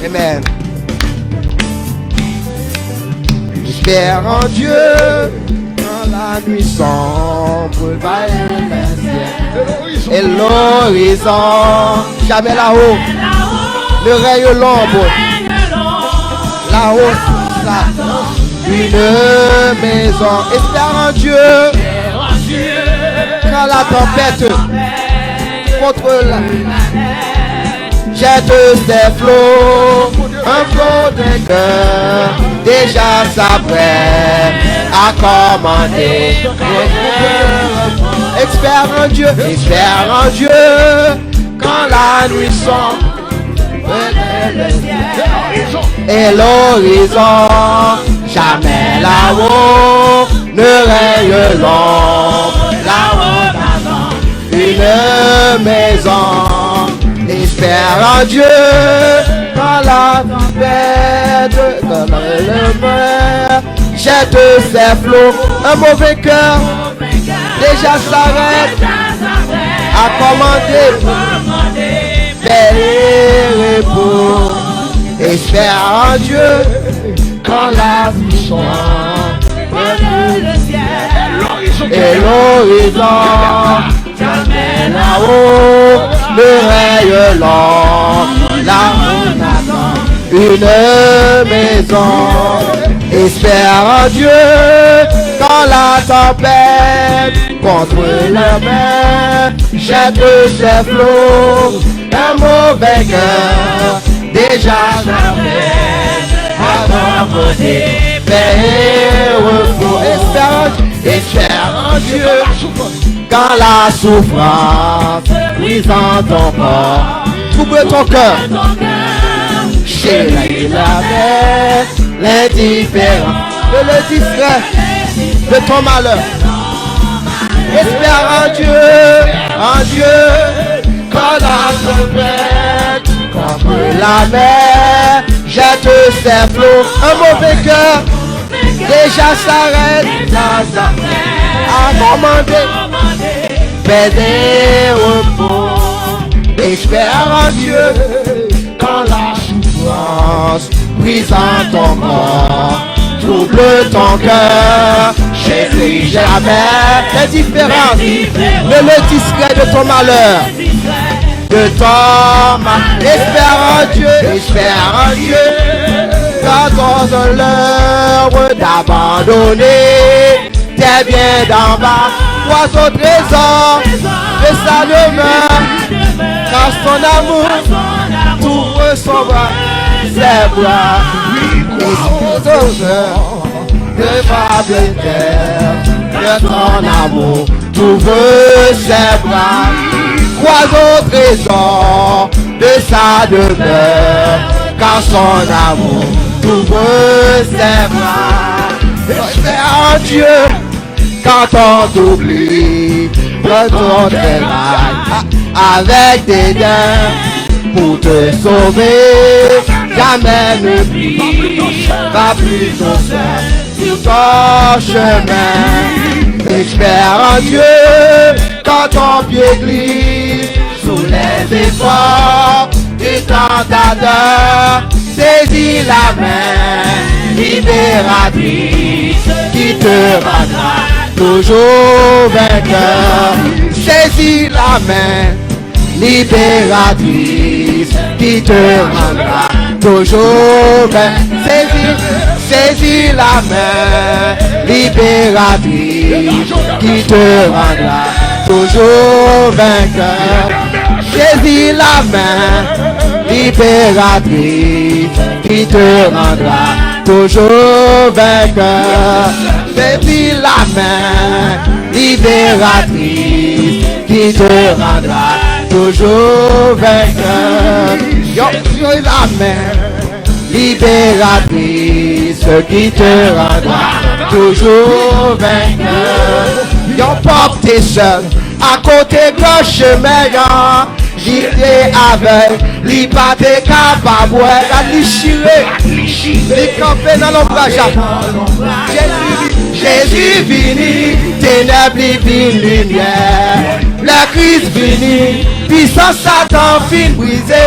Amen. J'espère en Dieu quand la nuit sombre va et l'horizon jamais là-haut. Le rayon l'ombre là-haut, une maison. Espère en Dieu quand la tempête contre la jette ses flots, un flot de cœur déjà s'apprête à commander. Espère en Dieu quand la nuit sombre et l'horizon jamais là-haut ne règne l'ombre, là-haut une maison. Espère en Dieu quand la tempête, quand le mer jette ses flots, un mauvais cœur déjà s'arrête à commander paix et repos. Espère en Dieu quand la vie sombre et l'horizon jamais là-haut le rayon l'ombre, là-haut une maison. Espère en Dieu quand la tempête contre la mer jette ses flots, un mauvais cœur déjà s'arrête à commander paix et repos. Espère en Dieu quand la souffrance brise en ton corps, trouble ton cœur, chez la mer, l'indifférent de le distrait de ton malheur. Espère en Dieu, quand la tempête contre la mer jette ses flots, un mauvais cœur déjà s'arrête à commander paix et repos. Espère en Dieu quand la souffrance brise en ton corps, trouble ton cœur, chez lui jamais l'indifférence, le discret de ton malheur, de ton mal. Espère en Dieu quand on donne l'heure d'abandonner tes biens d'en bas, toi au trésor de sa demeure, car son amour t'ouvre son bras, ses bras, de fable terre, de ton amour t'ouvre ses bras, crois au trésor de sa demeure, car son amour t'ouvre ses bras. Espère en Dieu quand on t'oublie de ton travail avec des dents pour te sauver. Jamais ne plie, va plus ton seul sur ton chemin. Espère en Dieu quand ton pied glisse sous les efforts du tentateur. Saisis la main libératrice qui te rendra toujours vainqueur. Saisis la main libératrice qui te rendra toujours vainqueur. Saisis la main libératrice qui te rendra toujours vainqueur. Saisis la main libératrice qui te rendra toujours vainqueur. Saisis la main libératrice qui te rendra toujours vainqueur. Yo la main libératrice qui te rendra toujours vainqueur. Yo porte tes seul à côté de chemin. J'étais aveugle, li pas t'es capable, la déchirer, li camper dans l'ombrage. Jésus vini, ténèbres vini lumière, la crise vini, puissance Satan fin brisé,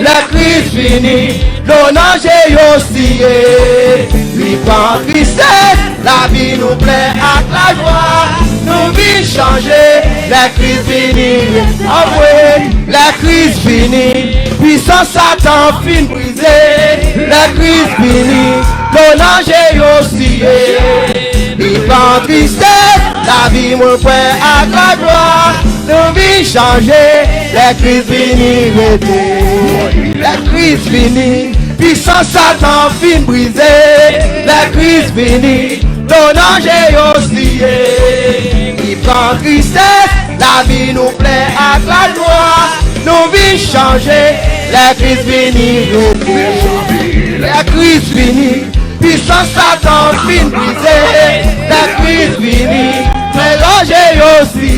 le la crise finie, l'honneur j'ai aussi, lui pas tristesse, la vie nous plaît avec la joie, nous vie changer, la crise finie, avouez, la crise finie, puissance Satan fin brisée, la crise finie, l'honneur j'ai aussi, lui pas tristesse, la vie nous plaît avec la joie, nous vie changer, la crise finie, la crise finie, puissance Satan fin brisée, la crise finie, l'honneur j'ai aussi, il prend tristesse, la vie nous plaît avec la joie, nous vie changer, la crise finie, la crise finie, puissance Satan fin brisée, la crise finie, l'honneur j'ai aussi,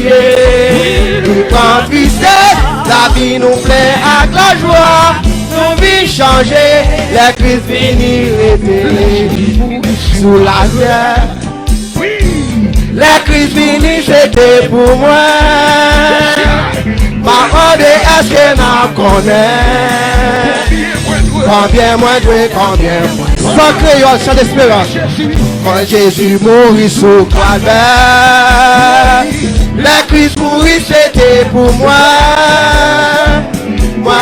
il prend tristesse, la vie nous plaît avec la joie, nous vie changer, la crise finie, sous la terre. La crise finie, c'était pour moi. Ma est-ce que n'en connaît? Combien moins de combien moins? Sans créole, sans espérance. Quand Jésus mourit sous Calvaire, la crise mourit, c'était pour moi. Moi,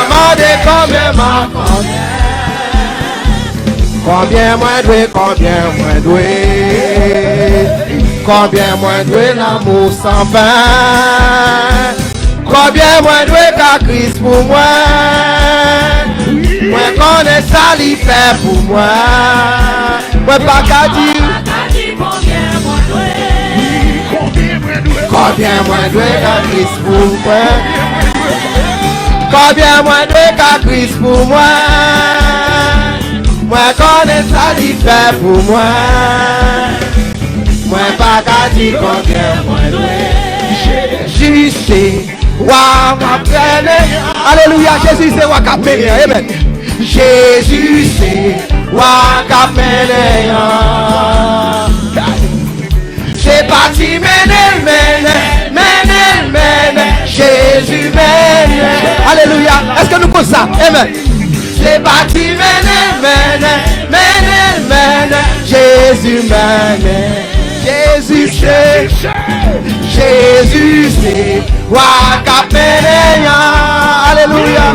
combien m'en connaît? Combien moins de combien moins de combien moins de l'amour sans fin, combien moins de qu'à Christ pour moi, moi connais ça l'y fait pour moi, moi pas qu'à dire combien moins de qu'à Christ pour moi, combien moins de qu'à Christ pour moi, moi connais ça l'y fait pour moi. Moi pas qu'à dire combien moi Jésus c'est wa m'appelle. Alléluia, Jésus c'est wa qu'appelle. Amen. Jésus c'est wa qu'appelle. C'est parti mène, Jésus mène. Alléluia, est-ce que nous connaissons ça? Amen. C'est parti mène, Jésus mène. Jésus c'est, Jésus c'est, Wakapénéa, alléluia,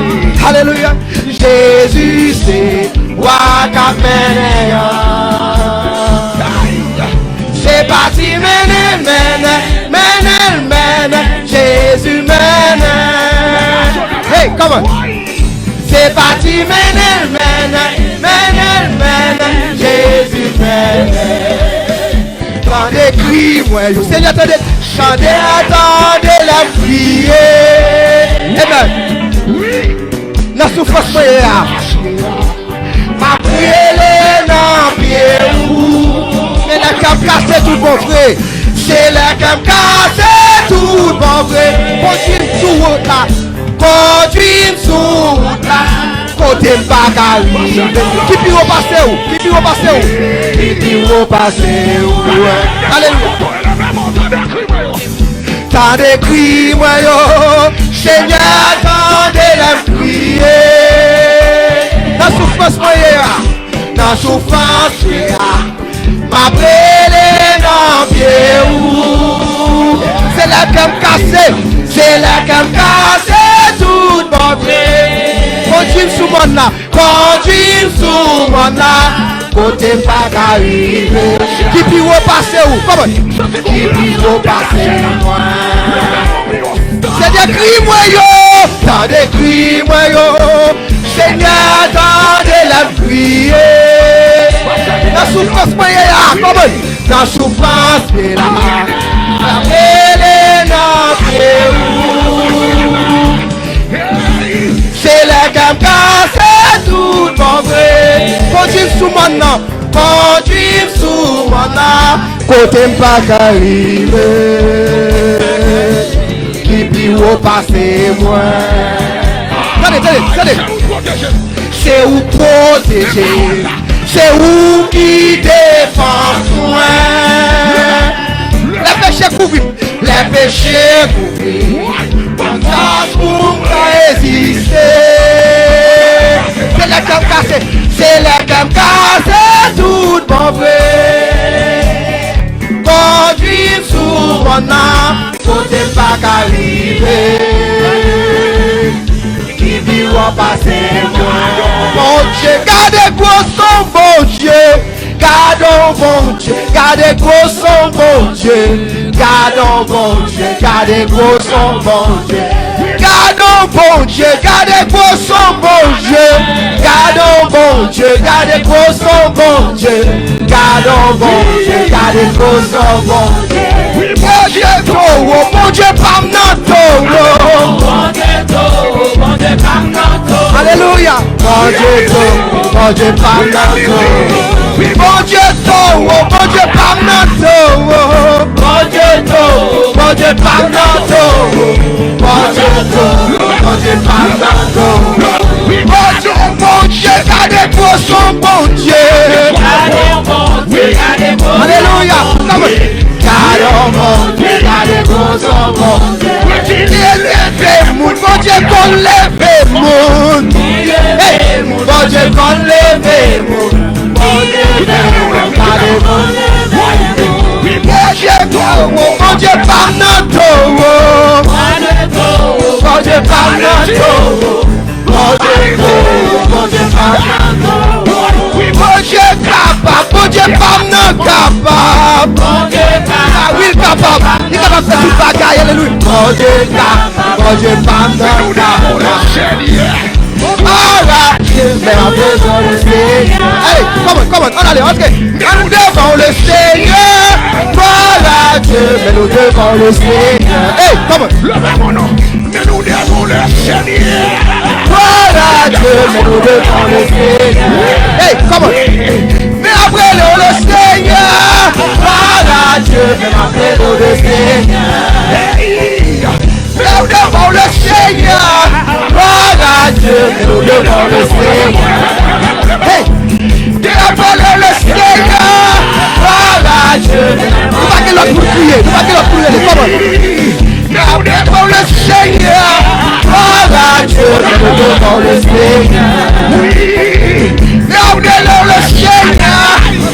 alléluia, Jésus c'est, Wakapénéa, c'est parti mène, Jésus mène, hey, come on, c'est parti mène, Jésus mène. Attendez, crie, moi, le Seigneur, attendez, chantez, attendez la prier. Amen. La souffrance, ma prière, non, pied, mais la cam casse tout bon frère. C'est la cam casse tout bon frère. Continue sous route là, continue sous route là. Côté bagage, qui peut repasser où? Qui peut repasser où? Qui peut repasser où? Alléluia. T'as des cris, moi yo, Seigneur, attendez la prier. Dans souffrance, moi dans souffrance, ma brûlée dans pied où? C'est la gamme cassée, c'est la gamme cassée, toute bonne. Continue sous mon là, continue sous mon là, côté pas d'arriver. Qui peut repasser où? Comment? Qui peut repasser moi? C'est des cris moi yo, t'as des cris moi yo, Seigneur attendez la prier. La souffrance moi là, comment? La souffrance moi là, elle est c'est la gamme cassée tout bon vrai. Continue sous mon nom, continue sous mon nom. Côté pas qu'arriver, qui peut repasser moi. Attendez. C'est où protéger, c'est où qui défend moi. Les péchés couverts, les péchés couverts. Grâce pour résister. Zona, côté pas qu'arriver. Qui vit ou passer moi. Bon Dieu, gardez gros son bon Dieu. Gardons bon Dieu, gardez gros son bon Dieu. Gardons bon Dieu, gardez gros son bon Dieu. Gardons bon Dieu, gardez gros son bon Dieu. Gardons bon Dieu, gardez gros son bon Dieu. Gardons bon Dieu, gardez gros son bon Dieu. Bon Dieu toro, bon Dieu pam nan toro. Bon Dieu toro, bon Dieu pam nan toro. Alléluia. Bon Dieu toro, bon Dieu pam nan toro. Bon Dieu toro, bon Dieu pam nan toro. Bon Dieu toro, bon Dieu pam nan toro. Bon Dieu toro, bon Dieu pam nan toro. Bon Dieu, gardez pour son bon Dieu. Alléluia. Gardons mon Dieu, gardez pour son bon Dieu. Levez moun, bon Dieu qu'on lève moun. Bon Dieu qu'on lève moun. Bon Dieu, gardez moun. Bon Dieu, par notre taureau. Bon Dieu, par notre taureau. Bon Dieu, par notre taureau. Bon Dieu, capable. Bon Dieu, par notre capable. Bon Dieu, capable. Oui, capable. Il est capable de faire toute bagaille. Alléluia. Bon Dieu, capable. Bon Dieu, par notre capable. Mais en devant le Seigneur. Allez, come on, allez, entrez. Nous devant le Seigneur. Voilà Dieu, mais nous devant le Seigneur. Hey, come on. Levez mon nom. Mais nous devant le Seigneur. Voilà Dieu, mais nous devant le Seigneur. Hey, come on. Mais après le Seigneur. Voilà Dieu, mais après le Seigneur. Mais nous devant le Seigneur. Voilà Dieu, mais nous devant le Seigneur. Hey, après le Seigneur. Voilà Dieu. Nous pas que l'autre pour crier, nous pas que l'autre pour crier. Come on. Nous devant le Seigneur. Voilà Dieu, mais nous devant le Seigneur. Nous devant le Seigneur.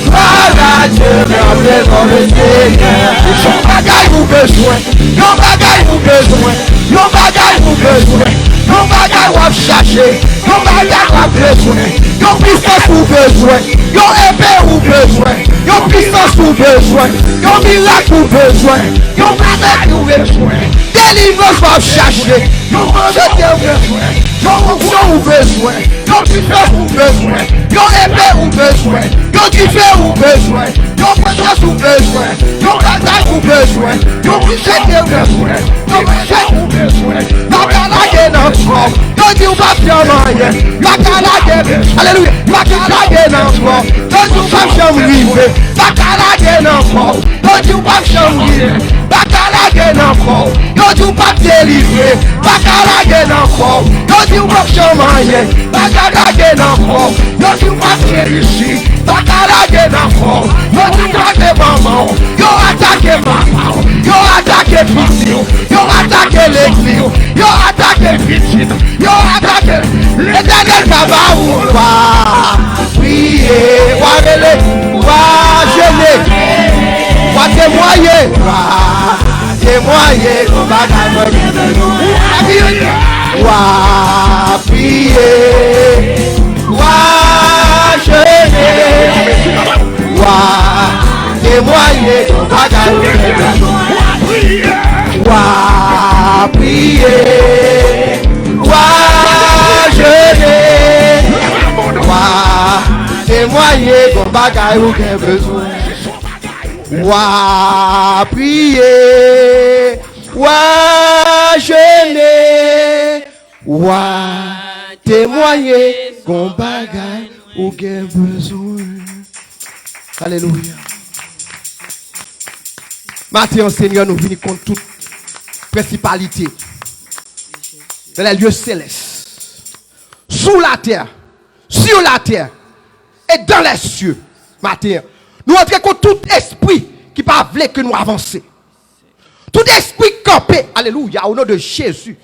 Voilà Dieu, mais nous devant le Seigneur. Son bagaille vous besoin, yon bagaille vous besoin, yon bagaille vous besoin, yon bagaille vous chercher, yon bagaille vous besoin, yon puissance vous besoin, yon épée vous besoin, yon puissance vous besoin, yon miracle vous besoin, yon bagaille vous besoin, délivrance vous chercher, yon rejeté vous besoin, yon onction vous besoin, yon puissance vous besoin, yon épée vous besoin, yon diffère vous besoin, yon puissance vous besoin, yon bagaille vous besoin, yon rejeté vous besoin, yon rejeté vous besoin, yon bagaille dans le corps, yon dit ou pas bien moyen, yon bagaille, alléluia, yon bagaille dans le corps, yon dit ou pas bien rivé, yon bagaille dans le corps, yon dit ou pas bien rivé, bagaille dans le corps, yon dit ou pas délivré, bagaille dans le corps, yon dit ou pas bien moyen, bagaille dans le corps, yon dit ou pas réussi, bagaille dans le corps, yon dit ou pas maman, yon attaqué maman, yon attaqué fils, yon attaqué l'église, yon attaqué fils, yon attaqué l'éternel va ou va prier, va relais, va jeûner, va témoigner, va prier, va jeûner, va témoigner, va prier, va jeûner, va témoigner, ton bagaille ou qu'un besoin. Wa prier, wa jeûner, wa témoigner, qu'on bagaille ou qu'un besoin. Alléluia. Maintenant, Seigneur, nous venons contre toute principalité dans les lieux célestes, sous la terre, sur la terre et dans les cieux. Maintenant, nous entrons contre tout esprit qui ne veut que nous avancions. Tout esprit campé, alléluia, au nom de Jésus.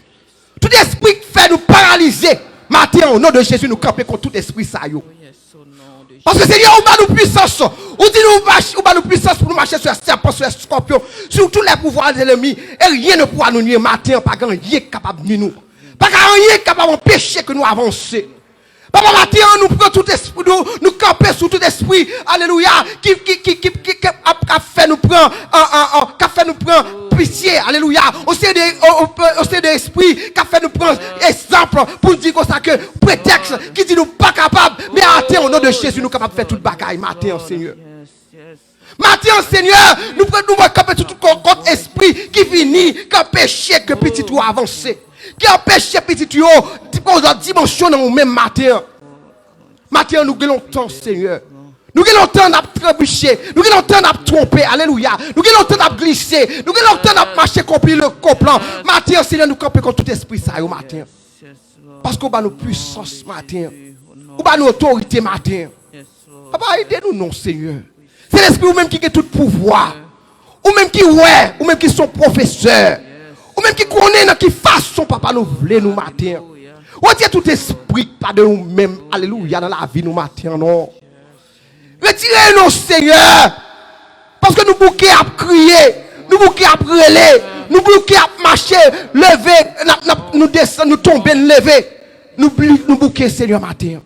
Tout esprit qui fait nous paralyser. Maintenant, au nom de Jésus, nous camper contre tout esprit ça. Parce que Seigneur, on va nous puissance. On dit on va nous puissance pour nous marcher sur les serpents, sur les scorpions, sur tous les pouvoirs de l'ennemi. Et rien ne pourra nous nuire matin, pas rien capable de nous. Pas rien capable d'empêcher que nous avancions. Papa, matin, nous prenons tout esprit, nous camper sur tout esprit, alléluia, qui a fait nous prendre, pitié, alléluia, au sein de l'esprit, qui a fait nous prendre exemple, pour dire comme ça que prétexte, qui dit nous pas capables, mais matin, au nom de Jésus, nous capables de faire toute bagaille, matin, Seigneur. Matin, Seigneur, nous prenons camper tout contre esprit qui finit, qui empêche que petit tout avancer. Qui empêche petit tuyau de dimension dans nous-mêmes matin. Matin, nous avons longtemps, Seigneur. Nous avons longtemps d'abtrébucher. Nous avons longtemps d'abtromper. Alléluia. Nous avons longtemps d'abglisser. Nous avons longtemps d'marcher contre le coplan. Matin, Seigneur, nous camper contre tout esprit ça au matin. Parce qu'on a nos puissances matin. On a nos autorités matin. Papa, aidez-nous, non, Seigneur. C'est l'esprit ou même qui a tout pouvoir. Ou même qui ouais, ou même qui sont professeurs. Ou même qui connaît dans qui façon papa nous voulait nous matin. Retirez tout esprit pas de nous-mêmes. Alléluia dans la vie nous matin non. Retirez-nous Seigneur. Parce que nous bouquets à crier, nous bouquets à brûler, nous bouquets à marcher, lever, nous descendre, nous tomber, lever. Nous bouquets Seigneur matin.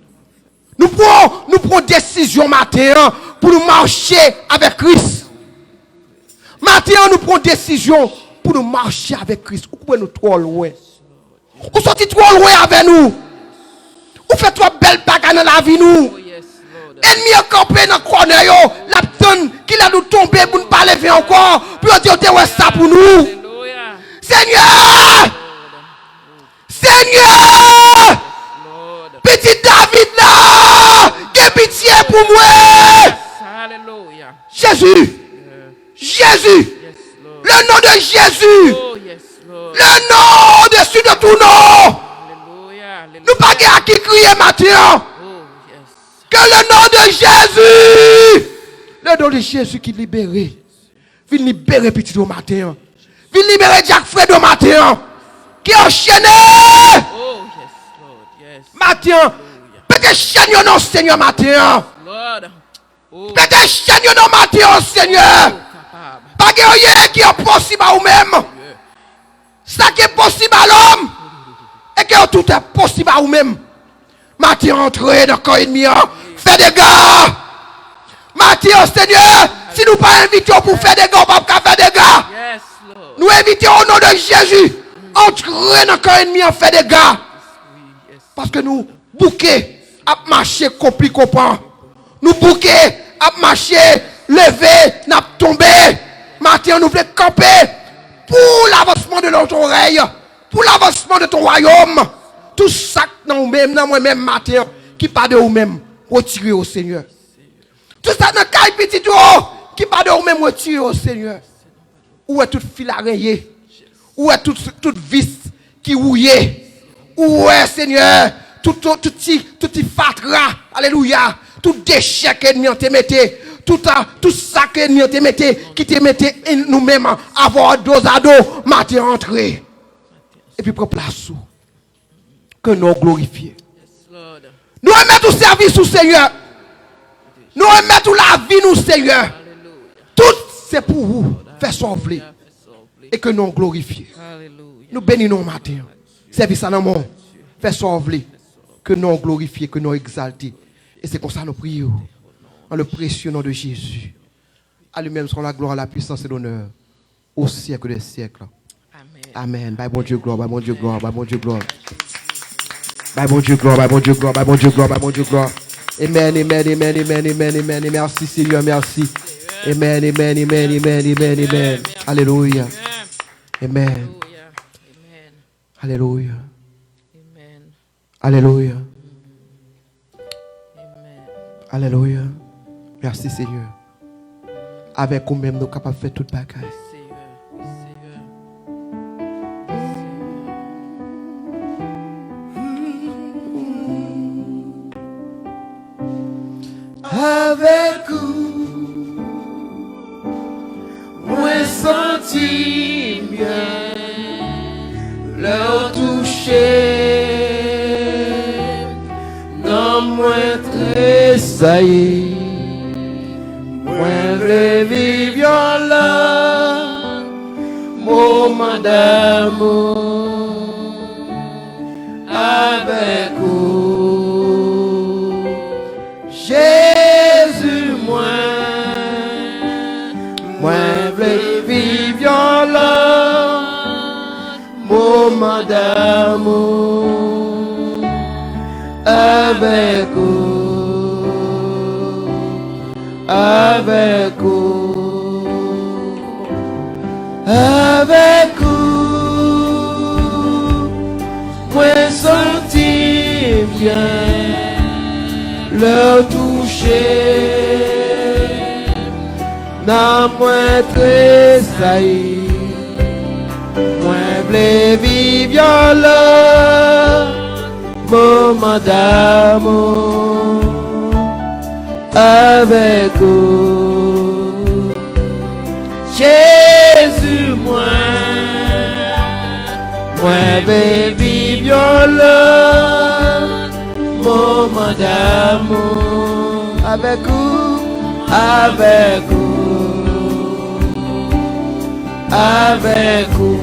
Nous prenons décision matin pour nous marcher avec Christ. Matin nous prenons décision pour nous marcher avec Christ. Ou pouvez nous trop loin. Ou sorti trop loin avec nous. Ou fait trop belle bagarre dans la vie nous. Ennemi a campé dans le corner yo. La personne qui l'a nous tombé pour ne pas lever encore. Puis on dit on ouais ça pour nous. Seigneur. Seigneur. Petit David là. Que pitié pour moi. Jésus. Jésus. Le nom de Jésus. Oh, yes, Lord. Le nom au-dessus de tout nom. Alléluia. Nous pas à qui crier maintenant. Oh, yes. Que le nom de Jésus. Le nom de Jésus qui libère. Viens libérer petit au matin. Viens libérer Jack Fred au matin. Qui est enchaîné. Oh, yes, Lord. Yes. Matin. Peut-être chaîne non Seigneur matin. Lord. Oh, Peut-être chaîne non matin Seigneur. Pas rien qui est possible à vous-même. Ça qui est possible à l'homme. Et que tout est possible à vous-même. Matin, entrez dans le corps ennemi. Fais des gars. Matin, Seigneur, si nous pas invitons pour faire des gars, on va pas faire des gars. yes, Lord. Nous invitons au nom de Jésus. Entrez dans le corps ennemi, on fait des gars. Oui, yes. Parce que nous, bouquets, à marcher, compliqué, comprend. Nous bouquets, à marcher, lever, n'a tombé. Matin, nous voulons camper pour l'avancement de notre oreille, pour l'avancement de ton royaume. Tout ça dans nous-mêmes, dans moi-même, matin, qui parle de nous-mêmes, retirez au Seigneur. Tout ça dans le cas petit qui parle de nous-mêmes, retirez au Seigneur. Où est toute fil à rayer? Où est toute vis qui rouillait? Où est, Seigneur, tout fatra, alléluia, tout déchet que nous te mettez. Tout ça que nous te mettez, qui te mettez nous-mêmes, avoir dos à dos, matin entrer. Et puis, pour place où que nous glorifions. Yes, Lord. Nous remettons tout service au Seigneur. Nous remettons la vie, nous, Seigneur. Alléluia. Tout, c'est pour vous, faire sauver. Et que nous glorifions. Alléluia. Nous bénissons matin. Service à l'amour. Faire sauver. Que nous glorifions, que nous exaltions. Et c'est comme ça que nous prions. Dans le précieux nom de Jésus. À lui-même sera la gloire, la puissance et l'honneur. Au siècle des siècles. Amen. Amen. Bye bon Dieu gloire, bye bon Dieu gloire, bye bon Dieu gloire. Bye bon Dieu gloire, bye bon Dieu gloire, bye bon Dieu gloire, bye bon Dieu gloire. Amen, amen, amen, amen, amen, amen. Merci Seigneur, merci. Amen, amen, amen, amen, amen, amen. Alléluia. Amen. Alléluia. Amen. Alléluia. Amen. Alléluia. Merci Seigneur. Avec nous-mêmes, nous sommes capables de faire toute bagaille. Seigneur. Seigneur. Avec vous, moi senti bien leur toucher dans moi tressaillir, moi veux vivre là, moment d'amour avec vous. Jésus, moi veux vivre là, moment d'amour avec vous, avec vous, avec vous. Moi sentir bien le toucher, dans moi tressaillir, moi voulais vivre là, moment d'amour avec vous. Jésus, moi veux vivre là, moment d'amour avec vous, avec vous, avec vous,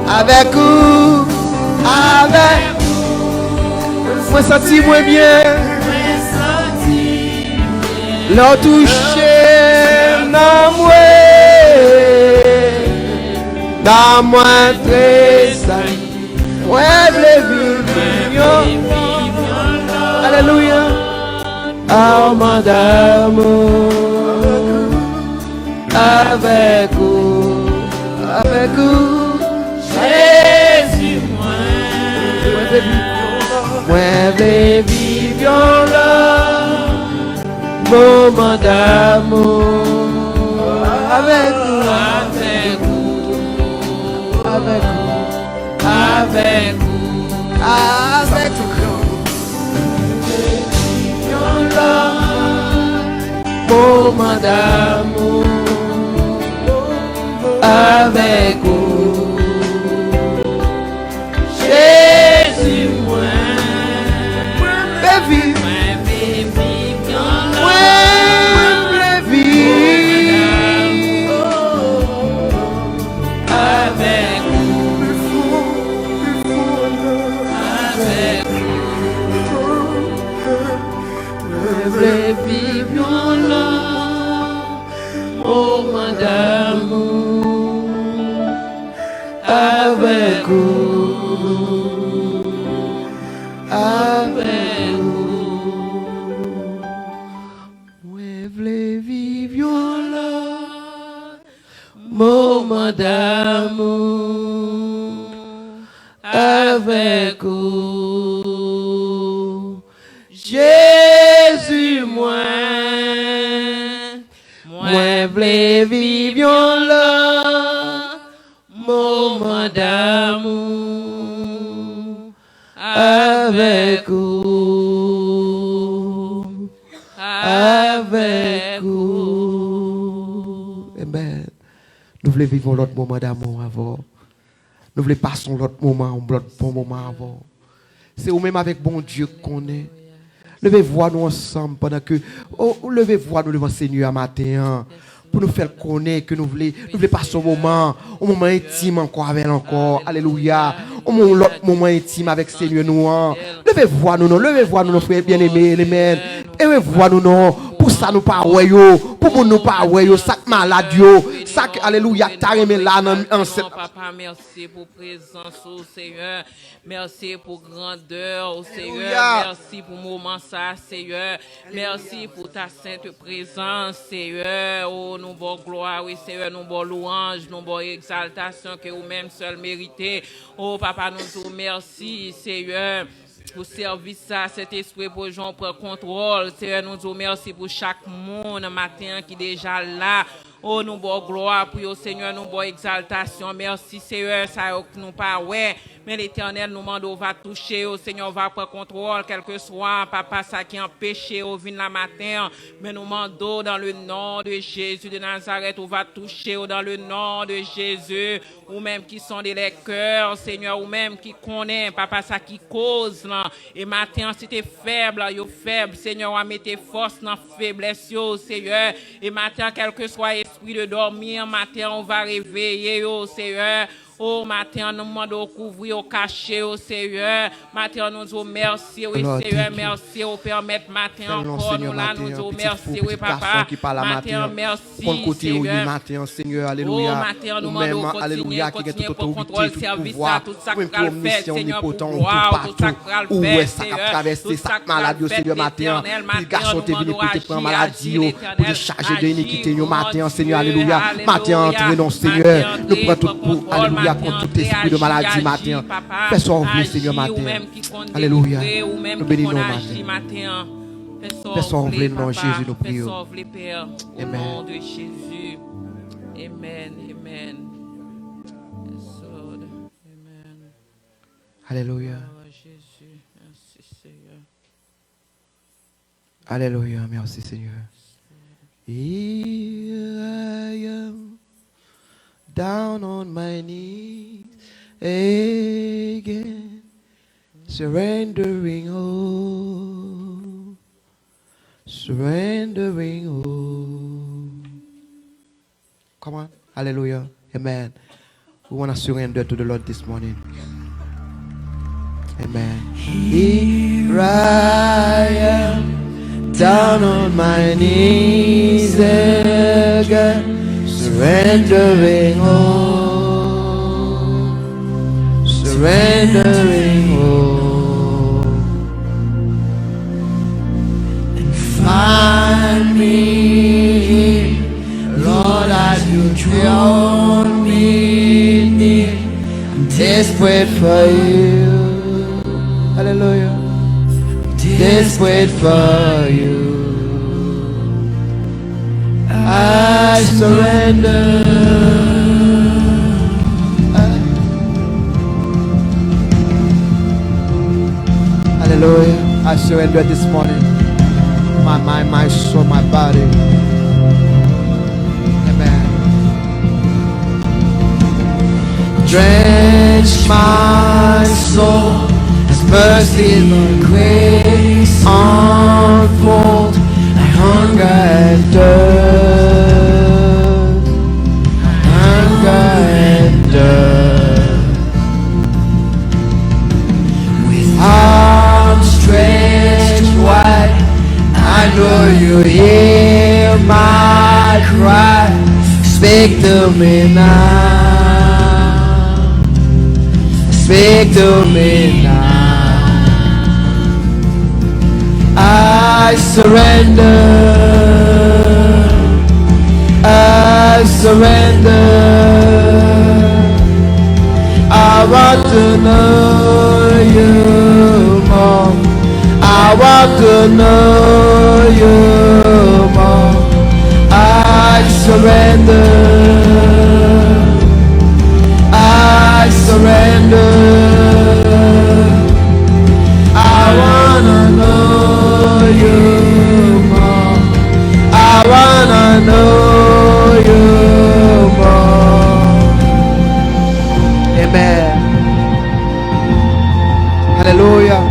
avec vous, avec vous. Moi senti moins bien, l'en toucher dans moi tressaillir, ouais le vivre, alléluia, arme d'amour, avec vous, Jésus, moi veux vivre là, moment d'amour, avec vous, avec vous, avec vous, avec vous, moment d'amour, avec vous. Jésus, moi veux vivre, moi veux vivre avec vivons là, moment d'amour, avec vous, avec vous. Moi voulais vivre là, moment d'amour, avec vous. Jésus, moi voulais vivre là, moment d'amour, avec vous, avec vous. Amen. Nous voulons vivre l'autre moment d'amour avant. Nous voulons passer l'autre moment, un bon moment avant. C'est ou même avec bon Dieu qu'on est. Levez voir nous ensemble pendant que levez voir nous devant le Seigneur matin pour nous faire connaître que nous voulons passer un moment intime encore avec encore. Alléluia. L'autre moment intime avec le Seigneur nous. Levez voir nous, nos frères bien-aimés, amen. Levez voir nous non. Pour ça nous pas ouais pour nous pas ouais ça malade ça alléluia t'as aimé là en cette papa merci pour présence au Seigneur, merci pour grandeur au Seigneur, merci pour moment ça Seigneur, merci pour ta sainte présence Seigneur. Oh nous bon gloire oui Seigneur, nous bon louange, nous bon exaltation que vous même seul méritez. Oh papa nous te merci Seigneur pour servir ça, cet esprit pour Jean prendre contrôle. Seigneur, nous vous merci pour chaque monde matin qui est déjà là. Oh, nous bon gloire pour vous, Seigneur, nous bon exaltation. Merci, Seigneur, ça nous pas ouais. Mais l'Éternel nous demande, on va toucher, oh Seigneur, va prendre contrôle, quel que soit, papa, ça qui empêche, au vin la matin. Mais nous demandons dans le nom de Jésus de Nazareth, on va toucher, dans le nom de Jésus, ou même qui sont des cœurs, Seigneur, ou même qui connaissent, papa, ça qui cause, là. Et matin, si tu es faible, Seigneur, on va mettre force dans la faiblesse, Seigneur. Et matin, quel que soit l'esprit de dormir, matin, on va réveiller, Seigneur. Oh, matin, nous demandons couvrir, au cacher, au Seigneur. Matin, nous disons merci, oui, Seigneur, merci, au permettre, matin, encore, nous là, nous disons merci, oui, papa. Matin, merci, Seigneur. Matin, Seigneur, alléluia. Oh, matin, nous demandons continuer pour contrôler le service, tout ça que tu fait, Seigneur, pour voir, tout ça que tu fait, Seigneur. Tout ça que malade, Seigneur, matin. Il garçon t'es venu pour te prendre maladie, pour te charger de l'iniquité, matin, Seigneur, alléluia. Matin, entre nous, Seigneur, nous prenons tout pour, alléluia, contre tout esprit de maladie, matin. Fais sortir, Seigneur, matin. Alléluia. Nous bénissons, matin. Fais sortir, non, Jésus, nous prions. Au nom de Jésus. Amen. Amen. Amen. Alléluia. Jésus. Merci, Seigneur. Alléluia. Merci, Seigneur. Here I am, down on my knees again, surrendering all, surrendering all. Come on. Hallelujah. Amen. We want to surrender to the Lord this morning. Amen. Here I am, down on my knees again, surrendering all, surrendering all. And find me, Lord, as you draw me near. I'm desperate for you. Hallelujah. Desperate for you. I surrender. Hallelujah. I surrender this morning. My mind, my soul, my body. Amen. Drench my soul. Mercy and grace unfold. I hunger and thirst, hunger and thirst. With arms stretched wide, I know you hear my cry. Speak to me now. Speak to me now. I surrender, I surrender. I want to know you more. I want to know you more. I surrender, I surrender. I wanna know you more. I wanna know you more. Amen. Hallelujah.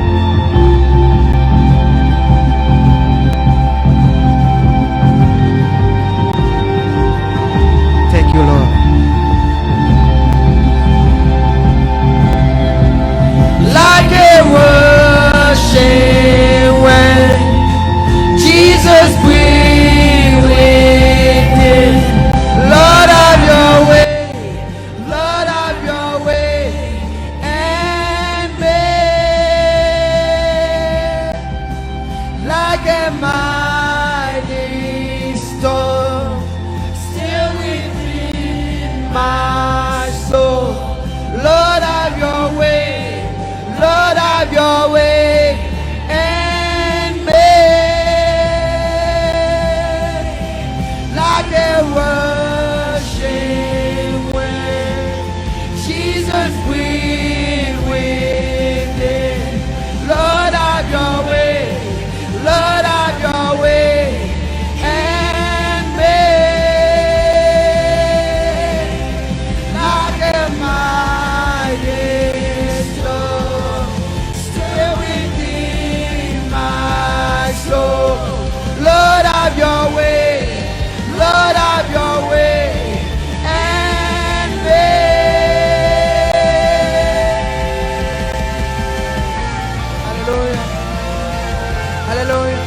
Hallelujah.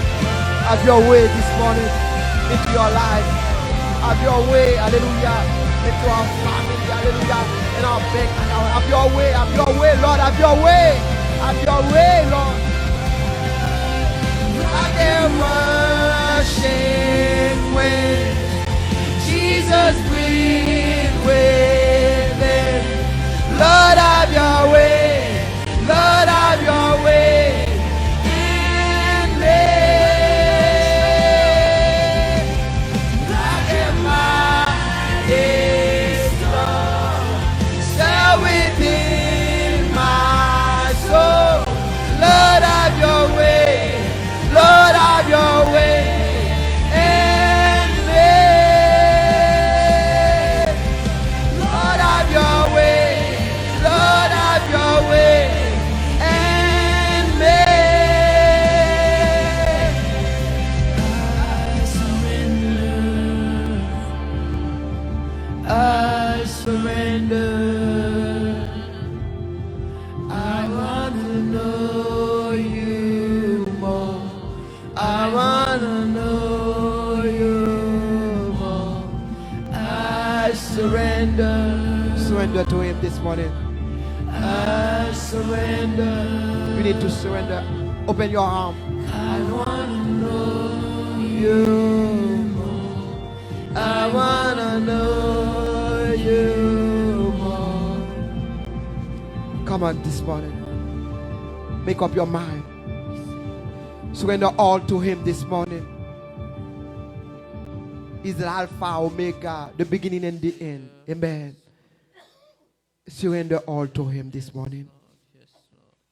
Have your way this morning into your life. Have your way, hallelujah, into our family, hallelujah, in our bank account. Have your way, Lord, have your way. Have your way, Lord. Like a rushing wind, Jesus breathe within. Lord, have your way. Lord, have your way in me. Like a mighty storm, stir within my soul. Lord, have your way. Lord, have your way in me. Lord, have your way. Lord, have your way in me. I surrender. I want to know you more. I want to know you more. I surrender. Surrender to him this morning. I surrender. You need to surrender. Open your arm. I want to know you more. I want to know you more. Come on this morning. Make up your mind. Surrender all to him this morning. He's the Alpha, Omega, the beginning and the end. Amen. Surrender all to him this morning.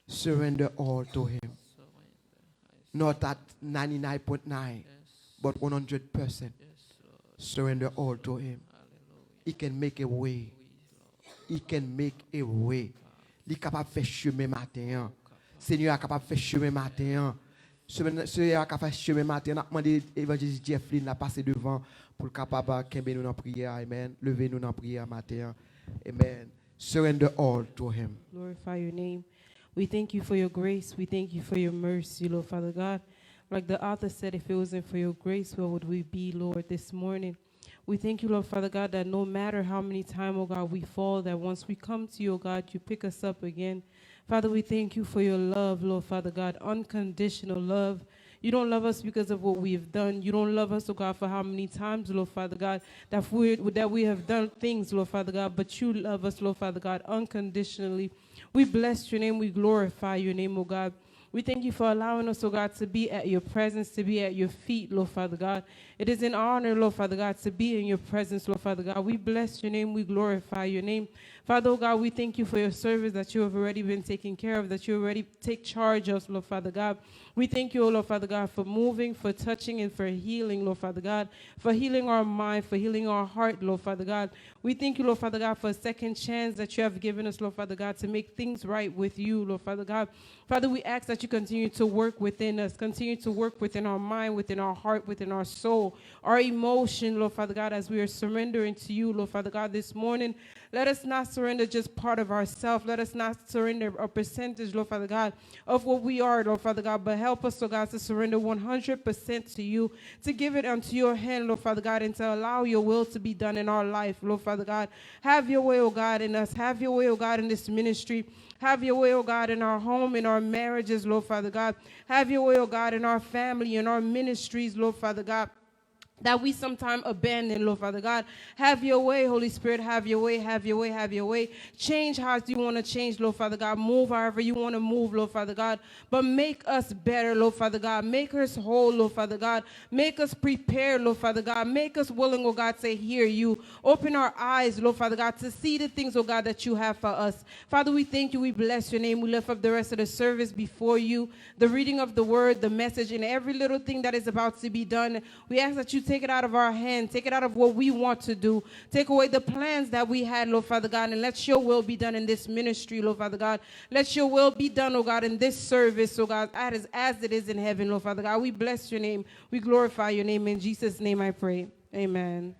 Surrender all to him. Not at 99.9, but 100%. Surrender all to him. He can make a way. He can make a way. Il est capable de faire chemin matin. Seigneur est capable de faire chemin matin. Seigneur est capable de faire chemin matin. On a demandé l'évangéliste Jeffrey de passer devant pour le capable de nous dans la prière. Amen. Levez-nous dans la prière matin. Amen. Surrender all to him. Glorify your name. We thank you for your grace. We thank you for your mercy, Lord Father God. Like the author said, if it wasn't for your grace, where would we be, Lord, this morning? We thank you, Lord Father God, that no matter how many times, oh God, we fall, that once we come to you, oh God, you pick us up again. Father, we thank you for your love, Lord Father God, unconditional love. You don't love us because of what we have done. You don't love us, oh God, for how many times, Lord Father God, that we have done things, Lord Father God, but you love us, Lord Father God, unconditionally. We bless your name. We glorify your name, oh God. We thank you for allowing us, oh God, to be at your presence, to be at your feet, Lord Father God. It is an honor, Lord Father God, to be in your presence, Lord Father God. We bless your name. We glorify your name. Father, oh God, we thank you for your service that you have already been taking care of, that you already take charge of, Lord Father God. We thank you, oh Lord Father God, for moving, for touching, and for healing, Lord Father God, for healing our mind, for healing our heart, Lord Father God. We thank you, Lord Father God, for a second chance that you have given us, Lord Father God, to make things right with you, Lord Father God. Father, we ask that you continue to work within us, continue to work within our mind, within our heart, within our soul, our emotion, Lord Father God, as we are surrendering to you, Lord Father God, this morning. Let us not surrender just part of ourselves. Let us not surrender a percentage, Lord Father God, of what we are, Lord Father God, but help us, Lord God, to surrender 100% to you, to give it unto your hand, Lord Father God, and to allow your will to be done in our life, Lord Father God. Have your way, oh God, in us. Have your way, oh God, in this ministry. Have your way, oh God, in our home, in our marriages, Lord Father God. Have your way, oh God, in our family, in our ministries, Lord Father God, that we sometimes abandon, Lord Father God. Have your way, Holy Spirit. Have your way, have your way, have your way. Change how you want to change, Lord Father God. Move however you want to move, Lord Father God. But make us better, Lord Father God. Make us whole, Lord Father God. Make us prepared, Lord Father God. Make us willing, oh God, to hear you. Open our eyes, Lord Father God, to see the things, oh God, that you have for us. Father, we thank you. We bless your name. We lift up the rest of the service before you. The reading of the word, the message, and every little thing that is about to be done. We ask that you take it out of our hand. Take it out of what we want to do. Take away the plans that we had, Lord Father God, and let your will be done in this ministry, Lord Father God. Let your will be done, oh God, in this service, oh God, as it is in heaven, Lord Father God. We bless your name. We glorify your name. In Jesus' name I pray. Amen.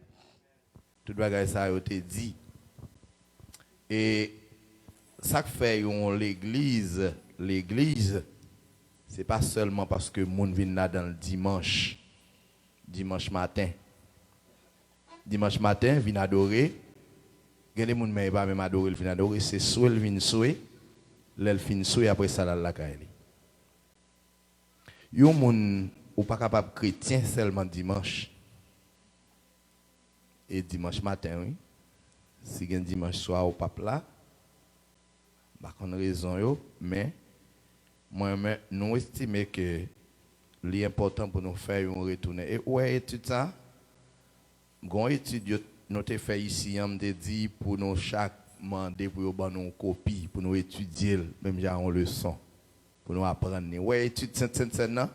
Tout bagay ça a été dit. Et ça fait l'église, c'est pas seulement parce que moun vient là dans le dimanche matin. Dimanche matin, vient adorer. Il y a des gens qui ne pas même adorer, vient adorer, c'est soit il vient souer, l'elle fin souer après ça la caille. Yon moun ou pas capable chrétien seulement dimanche. Et dimanche matin, oui. Si gen dimanche soir ou pas là, pas qu'on raison yo, mais moi nous estimons que l'important pour nous faire un retourner. Et ouais étude ça. Gon étude nous te fait ici, on te dit pour nous chaque mandé pour nous une copie pour nous étudier même j'ai une leçon pour nous apprendre. Ouais étude Saint-Saint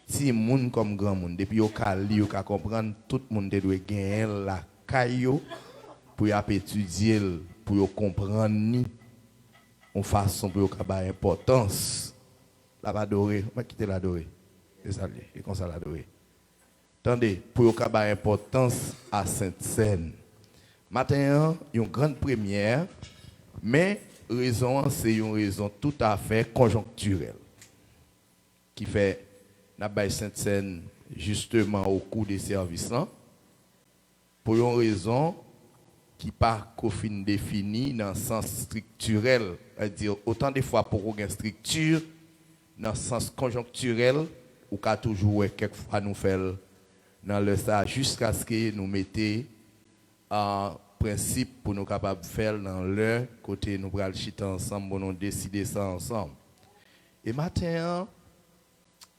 si moun comme grand monde depuis yo ka li yo ka comprendre tout monde doit gagner la caillou pour y étudier pour yo comprendre ni en façon pour yo ka ba importance la pas adorer on va quitter l'adorer et ça et comme ça l'adorer. Attendez, pour yo ka ba importance à Sainte-Seine. Matin, une grande première, mais raison c'est une raison tout à fait conjoncturelle qui fait n'a ba Sainte-Seine justement au cours des services là pour une raison qui pas fin définie dans le sens structurel, c'est-à-dire autant des fois pour une structure dans le sens conjoncturel ou qu'a toujours quelquefois nous faire dans le ça jusqu'à ce que nous mettions en principe pour nous capables de faire dans leur côté nous pral chiter ensemble pour nous décider ça ensemble. Et matin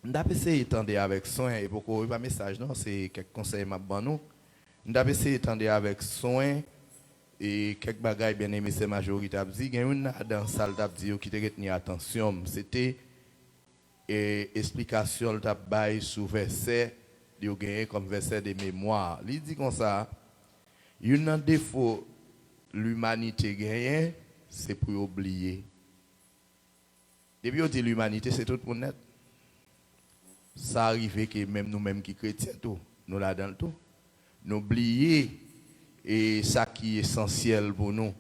on a essayé d'étendre avec soin et pourquoi pas message non c'est quelques conseils m'a ban nous. On a essayé d'étendre avec soin et quelques bagages bien aimé c'est majorité a dit gagne une dans salle t'a dit qui te retenir attention c'était explication le t'a bail sous verset de gagner comme verset de mémoire. Il dit comme ça un défaut l'humanité gagne c'est pour oublier. Depuis on dit l'humanité c'est tout pour net. Ça arrive que même nous-mêmes qui chrétiens tout, nous là dans le tout, nous oublier et ça qui est essentiel pour nous.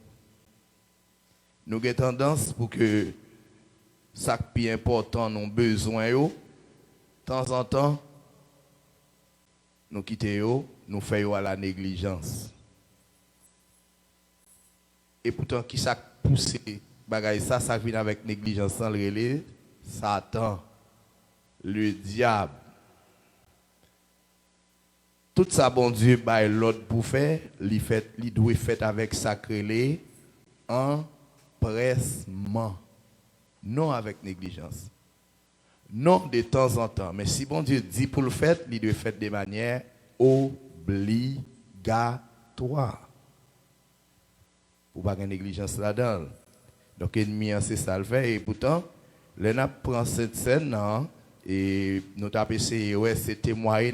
Nous avons tendance pour que ça qui est important nous besoin de temps en temps nous quittons nous faisons à la négligence. Et pourtant qui ça pousse bagaille ça vient avec négligence sans le relais Satan. Le diable. Tout ça, bon Dieu, bah, l'autre pour faire, il doit faire avec sacré empressement. Non avec négligence. Non de temps en temps. Mais si bon Dieu dit pour le faire, il doit faire de manière obligatoire. Pour pas de négligence là-dedans. Donc, ennemi, c'est ça le fait. Et pourtant, le n'a prend cette scène, non? Et nous avons essayé, c'est témoigner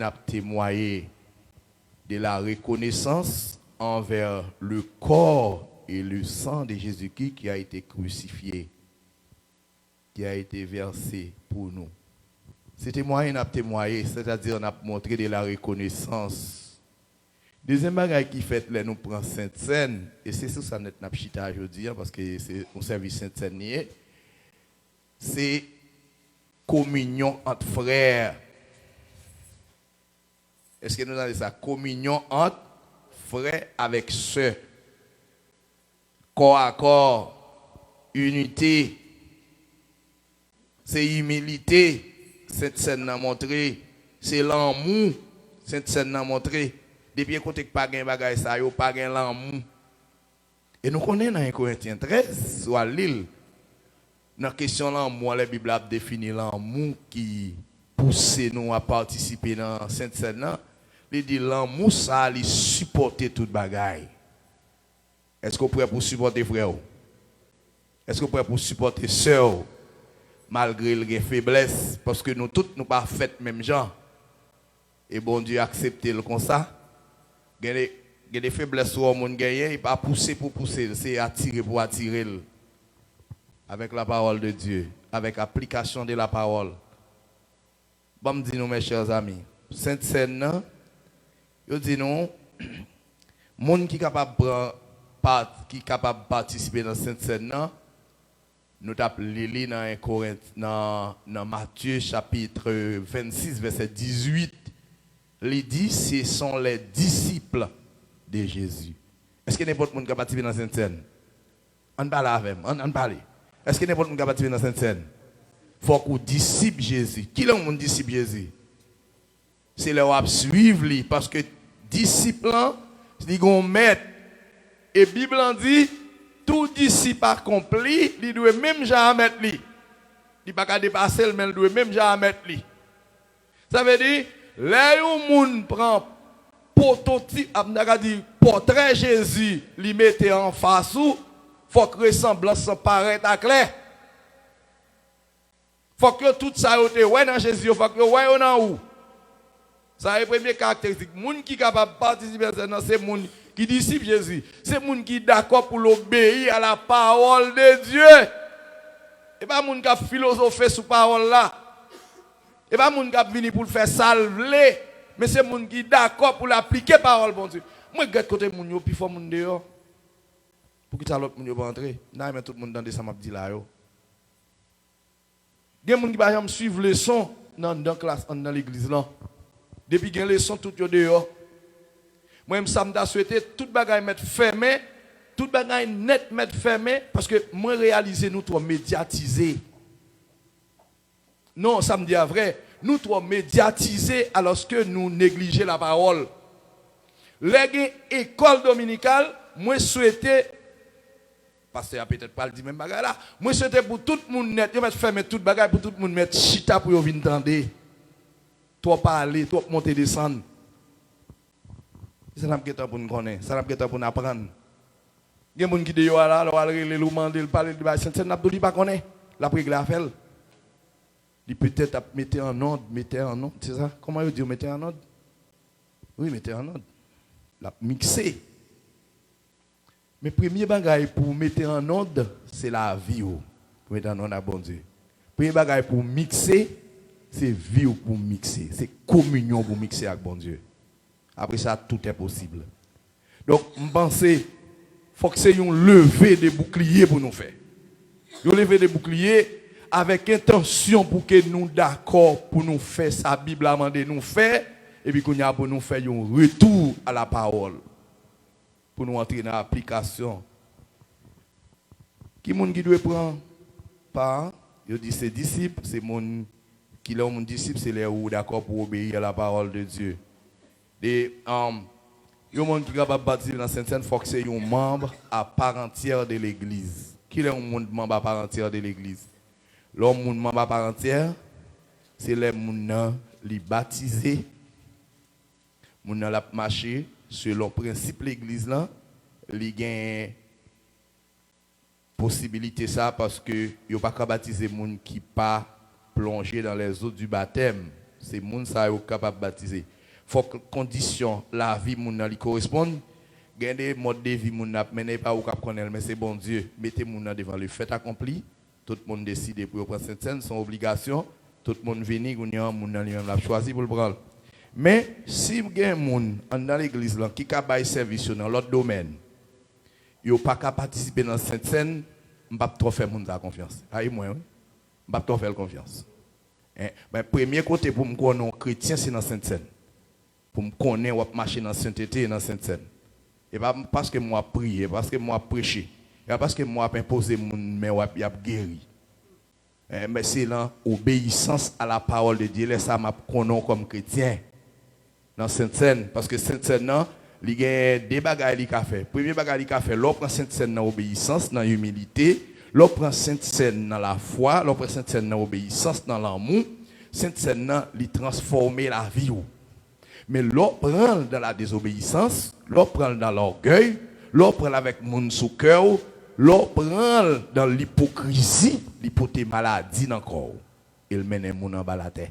de la reconnaissance envers le corps et le sang de Jésus-Christ qui a été crucifié, qui a été versé pour nous. C'est témoigner, c'est-à-dire nous avons montré de la reconnaissance. Deuxième bagage qui fait, là, nous prenons Sainte-Seine, et c'est ça que nous avons chita aujourd'hui, parce que c'est un service Sainte-Seine, c'est communion entre frères. Est-ce que nous avons ça? Communion entre frères avec sœurs. Corps à corps. Unité. C'est humilité. Cette scène n'a montré. C'est l'amour. Cette scène n'a montré. Depuis qu'on n'a pas de bagage, ça n'a pas de l'amour. Et nous connaissons dans 1 Corinthiens 13, soit l'île. Dans la question là, moi, la Bible a défini l'amour qui pousse nous à participer dans cette scène. Il dit l'amour, ça, il supporter toute bagaille. Est-ce que vous êtes prêt pour supporter frère? Est-ce que vous êtes prêt pour supporter sœur? Malgré les faiblesses, parce que nous tous, nous pas fait même genre. Et bon Dieu accepte le comme ça. Il y a des faiblesses où on gagne, il pas pousser pour pousser, c'est attirer pour attirer. Avec la parole de Dieu, avec l'application de la parole. Bon, me dit nous, mes chers amis, Sainte-Seine, je dis nous, monde qui est capable de participer dans Sainte-Seine, Nous avons lu dans Matthieu chapitre 26, verset 18. Il dit, ce sont les disciples de Jésus. Est-ce que n'importe qui peut participer dans cette scène? On parle avec on parle. Est-ce que n'importe qui peut participer dans cette scène? Il faut qu'on disciple Jésus. Qui est mon disciple Jésus? C'est le wap suivre lui parce que disciple, c'est un maître. Et la Bible en dit, tout disciple accompli, il doit même jamais mettre lui. Il ne peut pas dépasser, mais il doit même jamais mettre lui. Ça veut dire, là où moun prend prototype, portrait Jésus, lui mette en face ou, faut que ressemblance paraisse à clair. Faut que tout ça soit ouais dans Jésus, faut que ouais dans où. Ça est première caractéristique. Moun qui est capable de participer à ça, c'est moun qui disciple Jésus. C'est moun qui est d'accord pour l'obéir à la parole de Dieu. Et pas moun qui a philosophé sur parole là. Et pas moun qui a venu pour le faire salver. Mais c'est moun qui est d'accord pour l'appliquer parole bon Dieu. Moi je côté moun yo puis faut moun dehors. Pour que ça l'autre moun yo pas entrer. N'a mais tout le monde dans des ça m'a dit là yo. Il y a des gens qui ne vont pas suivre les leçons dans classe dans l'église là. Depuis qu'il y a les leçons tout dehors. Moi je me souhaité tout bagaille mettre fermé, tout bagaille net mettre fermé parce que moi réaliser nous trop médiatiser. Non, ça me dit vrai, nous trop médiatiser alors que nous négligeons la parole. Les écoles dominicales, moi souhaité parce que peut-être pas le dire même bagaille là. Moi c'était pour tout le monde net, je mettre fermé tout bagaille pour tout le monde mettre chita pour venir entendre. Toi parler, toi monter descendre. Ça n'a pas pour nous connaître, ça n'a pas pour nous apprendre. Il y a des gens qui disent là, le demander, le parler de ça n'a pas connaître. La prière la fait. Il peut-être mettre en ordre, c'est ça? Comment vous dire mettre en ordre? Oui, mettre en ordre. La mixer. Mais premier bagage pour mettre en ordre, c'est la vie. Pour mettre en ordre à bon Dieu. Premier bagage pour mixer, c'est vie pour mixer. C'est communion pour mixer avec bon Dieu. Après ça, tout est possible. Donc, je pense qu'il faut que c'est un lever de boucliers pour nous faire. Un lever de boucliers avec intention pour que nous d'accord pour nous faire sa Bible a demandé nous faire et puis qu'on a pour nous faire un retour à la parole. Pour nous entrer dans l'application. Qui est-ce qui doit prendre part? Je dis c'est disciples, c'est mon qui est mon disciple, c'est les où d'accord pour obéir à la parole de Dieu. Et il y a un monde qui est capable de baptiser dans Sainte-Seine, il faut que c'est un membre à part entière de l'église. Qui est un membre à part entière de l'église? L'homme membre à part entière, c'est les gens qui baptisés, les gens qui marché selon le principe de l'église là, il y a une possibilité ça parce que il n'y a pas qu'à baptiser les gens qui pas plongé dans les eaux du baptême. C'est les gens qui sont capables de baptiser. Il faut que les conditions, la vie, les correspondent. Il y a des modes de vie, mais n'est pas au cap connaître, mais c'est bon Dieu. Mettez les gens devant le fait accompli. Tout le monde décide pour prendre cette scène, son obligation. Tout le monde vient, il y a un l'a choisi pour le prendre. Mais si il y a des gens dans l'église qui ont service dans l'autre domaine, ils n'ont pas qu'à participer dans cette scène, je ne vais pas trop faire confiance. Je ne vais pas trop faire confiance. Mais premier côté pour me connaître chrétien, c'est dans cette scène. Pour me connaître, ou marcher dans la sainteté dans cette scène. Et pas parce que moi prier, parce que moi prêcher. Et parce que moi imposer mon mais y a guéri. Mais c'est l'obéissance à la parole de Dieu. Là ça m'a connaît comme chrétien dans cette scène parce que cette scène là, il y a des bagages qu'il a fait. Premier bagage qu'il a fait, l'on prend cette scène dans l'obéissance, dans l'humilité, l'on prend cette scène dans la foi, l'on prend cette scène dans l'obéissance, dans l'amour, cette scène là, il transforme la vie. Mais l'on prend dans la désobéissance, l'on prend dans l'orgueil, l'on prend avec mon sous cœur, l'on prend dans l'hypocrisie, l'hypothèse maladie dans le corps. Il mène les gens en bas la terre.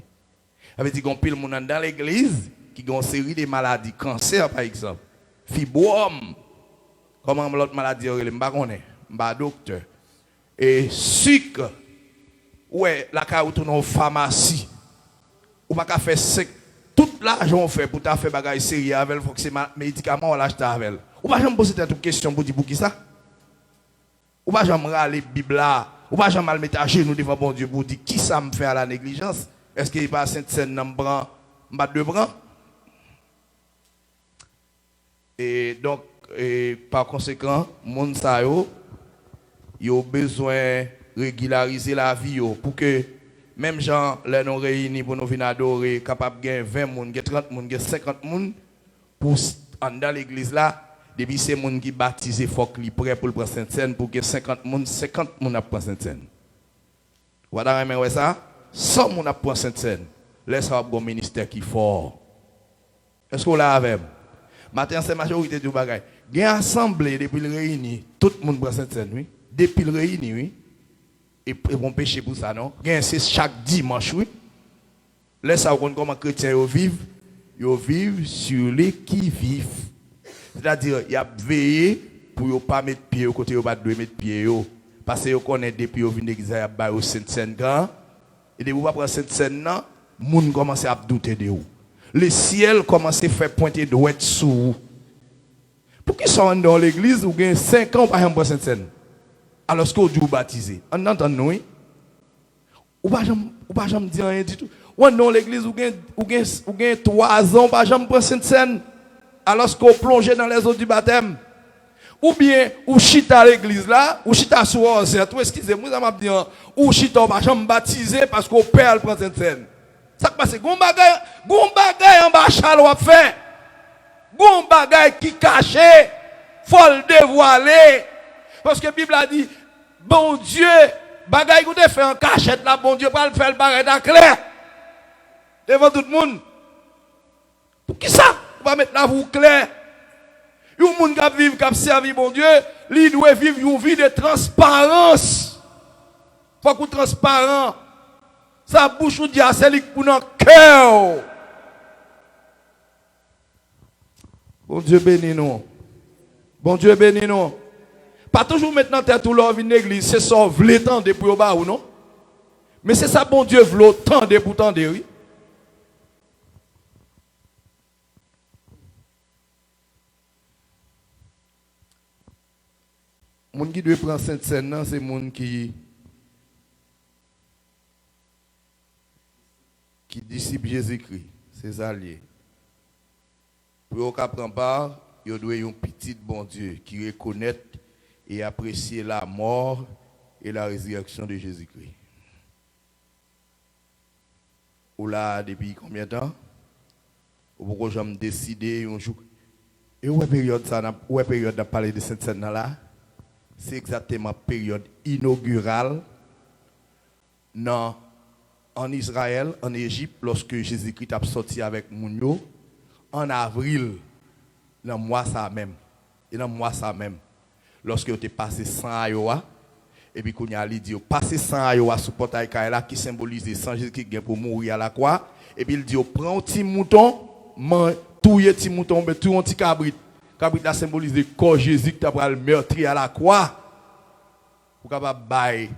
Ça veut dire qu'on pile les gens dans l'église qui ont une série de maladies, cancer par exemple, fibrome, comment l'autre maladie, je ne sais pas, docteur, et sucre, ouais, la cas où tu es en pharmacie, ou pas qu'à faire sec. Tout l'argent fait pour ta faire bagaille sérieux avec, il faut que c'est médicaments ou l'acheter avec. Ou pas jamais poser toute question pour dire pour qui ça? Ou pas jamais râler Bible là, Ou pas jamais mal mettre à genoux devant bon Dieu pour dire qui ça me fait à la négligence? Est-ce qu'il pas Sainte Seine dans bras, m'bat de bras? Et donc par conséquent, monde ça yo besoin régulariser la vie yo pour que même gens les nous réunis pour nous venir adorer capable de 20 moun, 30 moun, 50 moun pour dans l'église là. Depuis ces gens qui baptisent, il faut qu'ils prêt pour le prendre Sainte-Seine pour que 50 moun a pris Sainte-Seine. Vous voyez ça? 100 moun a pris Sainte-Seine. Laisse avoir un ministère qui est fort. Est-ce qu'on l'a avec? Maintenant, c'est la majorité du bagage. Il y a une assemblée depuis le réuni, tout le monde prend Sainte-Seine, oui. Depuis le réuni, oui. Et bon péché pour ça, non? Il y a c'est chaque dimanche, oui. Laisse avoir comment les chrétiens vivent. Ils vivent sur les qui-vivent. C'est-à-dire, il y a veillé pour ne pas mettre pied au côté où ils mettre pied. Parce que vous connaissez depuis que vous venez à la Sainte-Seine grand. Et depuis que vous ne prenez Sainte-Seine, les gens commencent à douter de vous. Le ciel commence à faire pointer droit sous vous. Pour qu'ils soient dans l'église, vous avez 5 ans par exemple Sainte-Seine. Alors que vous êtes baptisé. On entend nous, oui? Ou pas jamais dire rien du tout. Ou dans l'église, vous avez 3 ans par exemple Sainte-Seine. Alors qu'on plonge dans les eaux du baptême. Ou bien, ou chita à l'église là, ou chita sur ou excusez-moi, ça m'a dit, ou chita pas jamais baptisé parce qu'on perd le prend Sainte-Seine. Ça passe, gon bagay en bas chalo a fait. Gon bagay qui caché, faut le dévoiler. Parce que la Bible a dit, bon Dieu, bagay qu'on te fait en cachette là, bon Dieu pas le faire le bagay dans clair. Devant tout le monde. Pour qui ça? On va mettre la vous clair. Il y a des gens qui vivent, qui servent bon Dieu, ils doivent vivre une vie de transparence. Il faut qu'on soit transparent. Ça bouche ou diacélique pour notre cœur. Bon Dieu bénis nous. Bon Dieu bénis nous. Pas toujours maintenant tête tout l'heure une église, c'est ça vle tendre pour au bas ou non? Mais c'est ça bon Dieu vle tendre pour tendre oui. Les gens qui doivent prendre Sainte-Seine, c'est les gens qui discipent Jésus-Christ, ses alliés. Pour qu'ils prennent part, ils doivent être un petit bon Dieu qui reconnaît et apprécie la mort et la résurrection de Jésus-Christ. Ou là, depuis combien de temps? Ou pourquoi j'ai décidé un jour? Et où est la période de parler de Sainte-Seine là? C'est exactement la période inaugurale en Israël, en Égypte, lorsque Jésus-Christ a sorti avec Mounio, en avril, dans le mois ça même. Et dans le mois ça même, lorsque vous avez passé 100 Ayoa, et puis qu'on a dit, passé 100 Ayoa sur le portail Kaila qui symbolise 100 Jésus-Christ pour mourir à la croix, et puis il dit, prends un petit mouton, touille un petit mouton, mais tout un petit cabrit. Cabrit a symbolisé le corps Jésus qui a le meurtrier à la croix. Pour capable bailler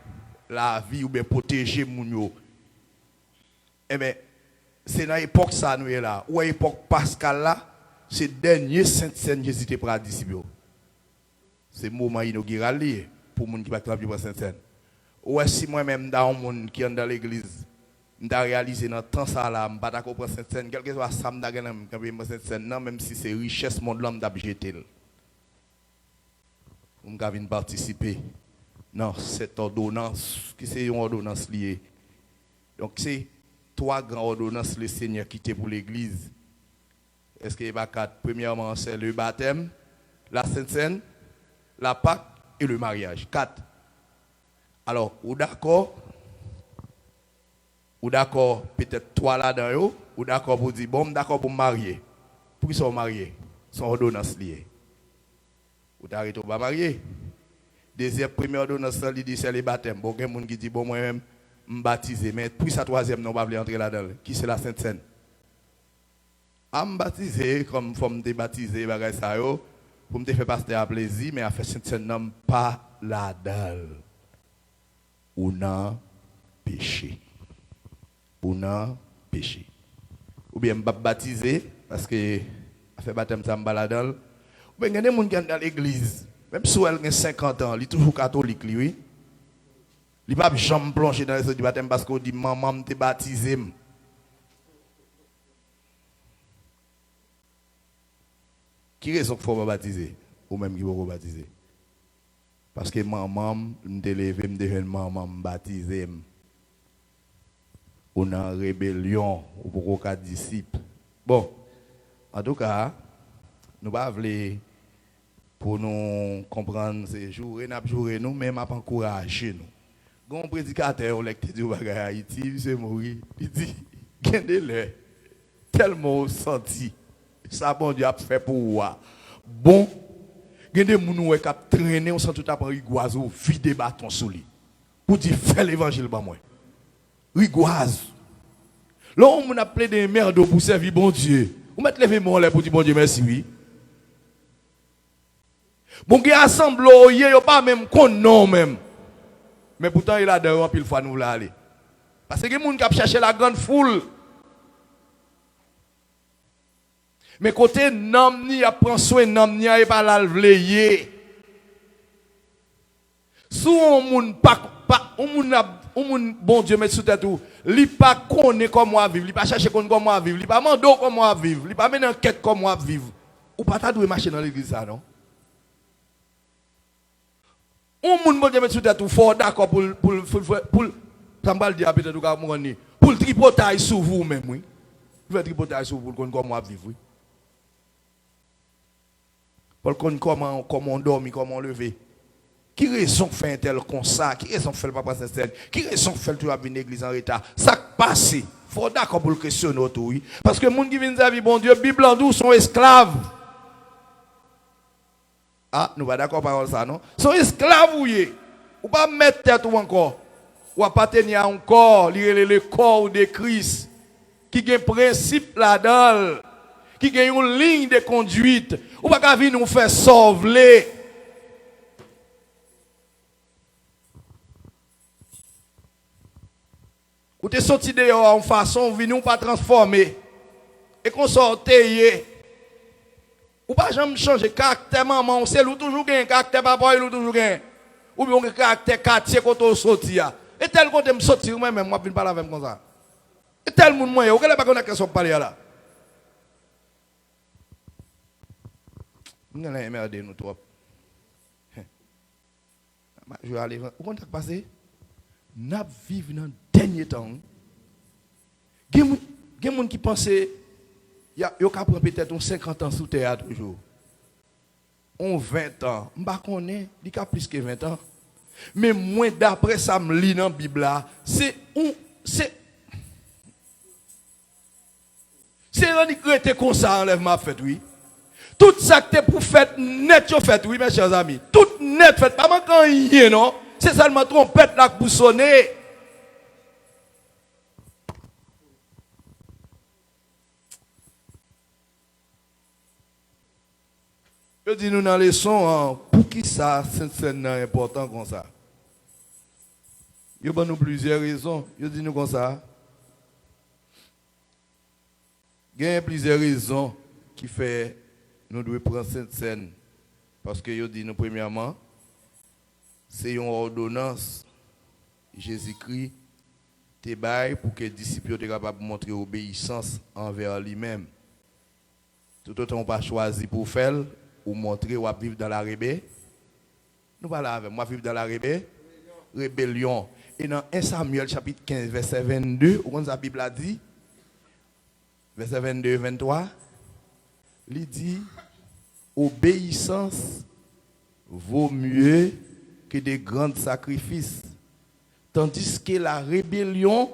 la vie ou bien protéger moun. Eh bien, c'est dans l'époque ça nous est là. Ou à l'époque Pascal là, c'est le dernier Sainte-Seine Jésus qui a disciple. C'est le moment inaugural pour les gens qui ne pas Sainte-Seine. Ou si moi-même dans le monde qui est dans l'église, je réalisé dans le temps ça là, je ne pas d'accord pour Sainte-Seine, quel que soit ça, Sainte-Seine, même si c'est richesse, mon l'homme d'ab jeté. Je vais participer dans cette ordonnance, qui c'est une ordonnance liée. Donc c'est 3 grandes ordonnances le Seigneur qui était pour l'église. Est-ce qu'il y a 4? Premièrement, c'est le baptême, la Sainte-Seine, la Pâque et le mariage. 4. Alors, ou d'accord? Ou d'accord, peut-être toi là-dedans, ou d'accord pour dire, bon, d'accord pour me marier. Pour qu'ils soient mariés, son ordonnance liée. Ou t'arrêtes ou pas marier. Deuxième, première ordonnance, il dit c'est le baptême. Bon, il y a des gens qui disent, bon, moi-même, je me baptiser. Mais puis sa troisième, non, pas entrer là-dedans. Qui c'est la Sainte-Seine? Je me baptiser, comme il faut me débaptiser, pour me faire pasteur à plaisir, mais à faire Sainte-Seine, non, pas là-dedans. Ou non, péché. Ou non, péché. Ou bien me baptiser, parce que à faire baptême, ça me baladal. Ou bien il y a des gens qui sont dans l'église, même si elle a 50 ans, il est toujours catholique, lui. Il Il pas jamais plongé dans les du baptême parce qu'on dit maman t'es baptisé. Qui raison qu'il faut me baptiser ou même qui faut baptiser? Parce que maman me levé me devient maman me baptiser. On a rébellion ou pour aucun disciple. Bon, en tout cas, nous pas voulons pour nous comprendre ces jours et nous même à encourager nous. Gon prédicateur on lecte du bagay Haïti, c'est mourir. Il dit gardez-le tellement senti ça bon Dieu a fait pour moi. Bon, gardez moun qui a traîné on sent tout à prendre rigoise vide bâton sous lui. Pour dire faire l'évangile ba moi. Rigoise. Là on a appelé des merdes pour servir bon Dieu. Vous mettez lever mon là pour dire bon Dieu merci oui. Bon qui assemble yo pas même kon non même. Mais pourtant, il a dehors, puis il faut nous aller. Parce que les gens qui cherché la grande foule. Mais côté namni, a prend soin namni, et pas la vleyer. Sous on moun bon Dieu met sous tête tout, li pas connaît comment vivre, li pas chercher comment vivre, li pas mando comment vivre, li pas mener enquête comment vivre. Ou pas ta doué marcher dans l'église ça non? On moun bon Dieu met sous tête tout fort d'accord pour t'embal dire peut-être ou mourni pour tripoter sur vous même oui. Vous faites tripoter sur vous comment vivre oui. Pour comment on dormir, comment on lever. Qui raison fait un tel comme ça? Qui raison fait le papa Saint-Saëns? Qui raison fait tu as venir l'église en retard? Ça passe. Faut d'accord pour le questionner autour oui. Parce que les gens qui viennent dire bon Dieu, Bible en douce sont esclaves. Ah, nous pas d'accord par ça, non? Sont esclaves, oui. Ou pas mettre tête ou encore. Ou pas tenir encore le corps de Christ. Qui a un principe là-dedans. Qui a une ligne de conduite. Ou pas venir nous faire sauver. Ou t'es sorti dehors en façon, venir nous pas transformer. Et qu'on sorte. Ou pas jamais changer caractère maman, c'est ou toujours gain caractère papa ou toujours gain. Ou bien un caractère quartier quand on sorti et tel qu'on me sortir moi même moi viens parler avec comme ça. Et tel monde moi, ou qu'elle pas connait question parler là. Nous allons emmerder nous trop. Je vais aller où on t'a passé? N'a vivre dans dernier temps. Gen moun qui pensait yo ka prend peut-être 50 ans sous terre toujours. On 20 ans, m'pa connait, li ka plus que 20 ans. Mais moi d'après ça me lit dans Bible là, c'est rendu était comme ça enlèvement fait oui. Tout ça que pour faire net yo fait oui mes chers amis. Tout net fait pas manquant rien non. C'est seulement trompette là pour sonner. Je dis nous dans les leçons, pour qui ça, c'est important comme ça? Il y a plusieurs raisons. Je dis nous comme ça. Il y a plusieurs raisons qui fait nous devons prendre cette scène. Parce que je dis nous premièrement, c'est une ordonnance. Jésus-Christ te bail pour que les disciples soient capables de montrer obéissance envers lui-même. Tout autant on pas choisi pour faire. Ou montrer ou vivre dans la rébellion. Nous parlons avec moi vivre dans la rébellion. Et dans 1 Samuel chapitre 15 verset 22, où la Bible a dit, verset 22 et 23, il dit, obéissance vaut mieux que de grands sacrifices, tandis que la rébellion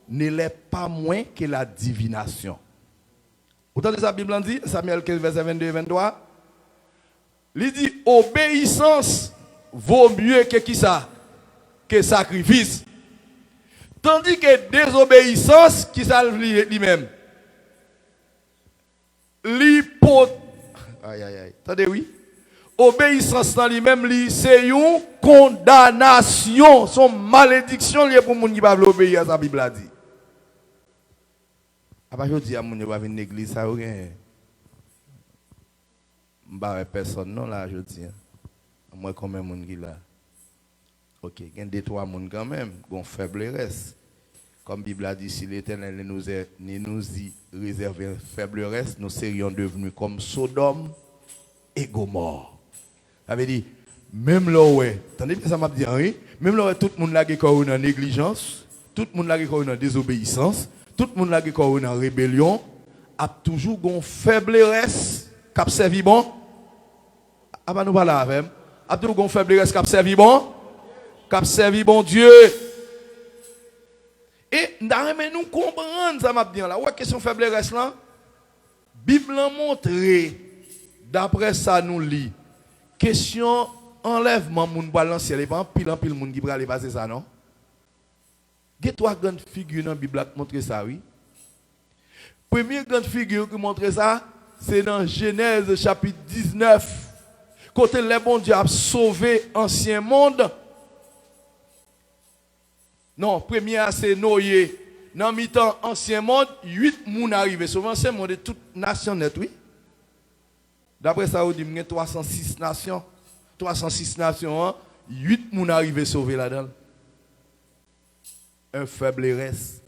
ne l'est pas moins que la divination. Vous entendez ça, la Bible dit, Samuel 15 verset 22 et 23, il dit obéissance vaut mieux que qui ça? Que sacrifice. Tandis que désobéissance, qui ça lui-même? Aïe aïe aïe. Attendez oui. Obéissance dans lui-même, c'est une condamnation, son malédiction liée pour les gens qui ne peuvent pas obéir à sa Bible a dit. Après je dis à mon qui va venir l'église ça rien. Bah personne non là je dis. Moi comme un monde qui là. Ok, il y a des trois mondes quand même, qui faiblesse. Comme la Bible a dit, si l'Éternel nous y réserve une faiblesse, nous serions devenus comme Sodome et Gomorre. Ça veut dire, même là où, attendez, ça m'a dit, oui, même là où tout le monde a une négligence, tout le monde a une désobéissance, tout le monde a une rébellion, a toujours une faiblesse qui a servi bon. Avant nous parler avec, a toujours une faiblesse qui a servi bon, qui a servi bon Dieu. Et nous comprenons ça m'a dit là. Ouais, question faiblesse là. Bible montre d'après ça nous lit. Question enlèvement moun balance ciel et pas pile en pile moun qui va aller passer ça non. Il y a trois grandes figures dans la Bible qui montrent ça oui. Première grande figure qui montre ça, c'est dans Genèse chapitre 19. Côté le bon Dieu a sauvé ancien monde. Non, première c'est Noé. Dans mi-temps ancien monde, 8 moun arrivés. Souvent ancien monde de toute nation net, oui. D'après ça, on dit qu'il y a 306 nations. 306 nations, 8 moun arrivés sauvés là-dedans. Un faiblesse.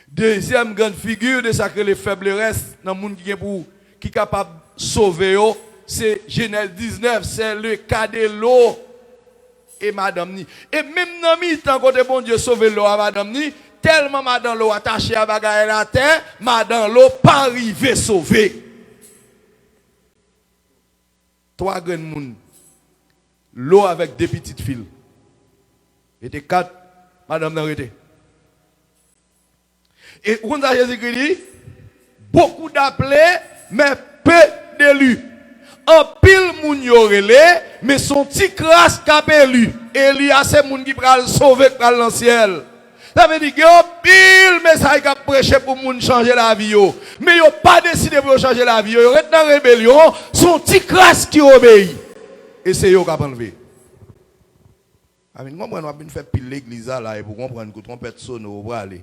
Deuxième grande figure de ça que les faiblesses dans le monde qui est capable de sauver, c'est Genèse 19, c'est le cas de l'eau. Et madame ni. Et même dans le temps quand bon Dieu sauve l'eau à madame ni, tellement madame l'eau attachée à bagaille la terre, madame l'eau pas arrivé sauver. Trois grands moun. L'eau avec deux petites filles. Et des quatre, madame n'a arrêté. Et on a Jésus-Christ dit, beaucoup d'appelés, mais peu d'élus. En pile moun yo relé, mais son petit crasse cap élu. Élu a ces moun qui pral sauver pral dans ciel. Ça veut dire que yo pile message qu'a prêché pour moun changer la vie yo. Mais yo pas décidé pour changer la vie yo. Yo rete dans rébellion, son petit crasse qui obéit. Et c'est yo qui a enlevé. Amen, comprendre on va faire pile l'église là et pour comprendre que trompette sonne au bras aller.